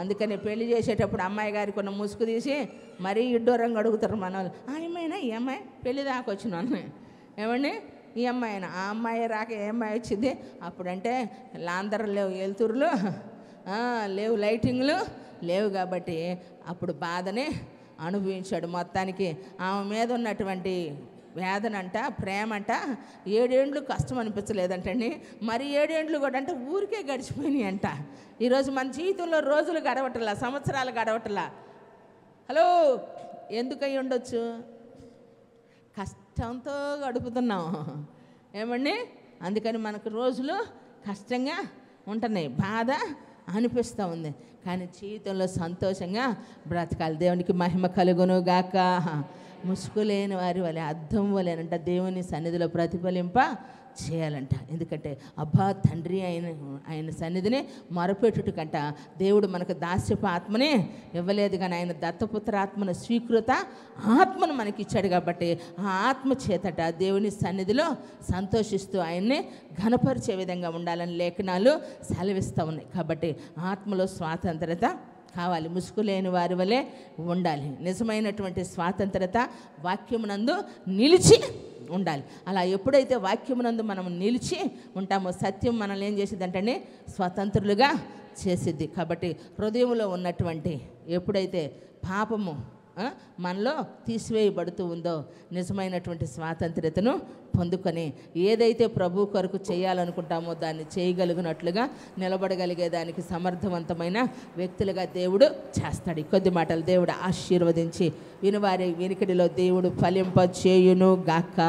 అందుకని పెళ్లి చేసేటప్పుడు అమ్మాయి గారికి ఉన్న ముసుగు తీసి మరీ ఇడ్డోరంగా అడుగుతారు మన వాళ్ళు. అమ్మాయినా ఈ అమ్మాయి పెళ్లి దాకా వచ్చినాను ఏమండి, ఈ అమ్మాయినా? ఆ అమ్మాయి రాక ఏ అమ్మాయి వచ్చింది? అప్పుడంటే లాందరు లేవు, వెలుతురులు లేవు, లైటింగ్లు లేవు. కాబట్టి అప్పుడు బాధని అనుభవించాడు. మొత్తానికి ఆమె మీద ఉన్నటువంటి వేదనంట, ప్రేమంట 7 ఏండ్లు కష్టం అనిపించలేదంటండి. మరి 7 ఏండ్లు కూడా అంటే ఊరికే గడిచిపోయినాయి అంట. ఈరోజు మన జీవితంలో రోజులు గడవటలా, సంవత్సరాలు గడవటలా. హలో, ఎందుకై ఉండొచ్చు? కష్టంతో గడుపుతున్నాం ఏమండి. అందుకని మనకు రోజులు కష్టంగా ఉంటున్నాయి, బాధ అనిపిస్తూ ఉంది. కానీ జీవితంలో సంతోషంగా బ్రతకాలి. దేవునికి మహిమ కలుగును గాక. ముసుగు లేని వారి వలె, అద్దం వలెనంట దేవుని సన్నిధిలో ప్రతిఫలింప చేయాలంట. ఎందుకంటే అబ్బా తండ్రి ఆయన సన్నిధిని మొరపెట్టుట కంట దేవుడు మనకు దాస్యపు ఆత్మని ఇవ్వలేదు, కానీ ఆయన దత్తపుత్ర ఆత్మను, స్వీకృత ఆత్మను మనకి ఇచ్చాడు. కాబట్టి ఆ ఆత్మ చేతట దేవుని సన్నిధిలో సంతోషిస్తూ ఆయన్ని ఘనపరిచే విధంగా ఉండాలని లేఖనాలు సెలవిస్తూ ఉన్నాయి. కాబట్టి ఆత్మలో స్వాతంత్రత కావాలి. ముసుగు లేని వారి వలె ఉండాలి. నిజమైనటువంటి స్వాతంత్రత వాక్యమునందు నిలిచి ఉండాలి. అలా ఎప్పుడైతే వాక్యమునందు మనం నిలిచి ఉంటామో సత్యం మనల్ని ఏం చేసేదంటే స్వతంత్రులుగా చేసిద్ది. కాబట్టి హృదయంలో ఉన్నటువంటి ఎప్పుడైతే పాపము మనలో తీసివేయబడుతూ ఉందో నిజమైనటువంటి స్వాతంత్రతను పొందుకొని ఏదైతే ప్రభు కొరకు చేయాలనుకుంటామో దాన్ని చేయగలిగినట్లుగా నిలబడగలిగే దానికి సమర్థవంతమైన వ్యక్తులుగా దేవుడు చేస్తాడు. కొద్ది మాటలు దేవుడు ఆశీర్వదించి వినివారి వినికిడిలో దేవుడు ఫలింప చేయును గాక.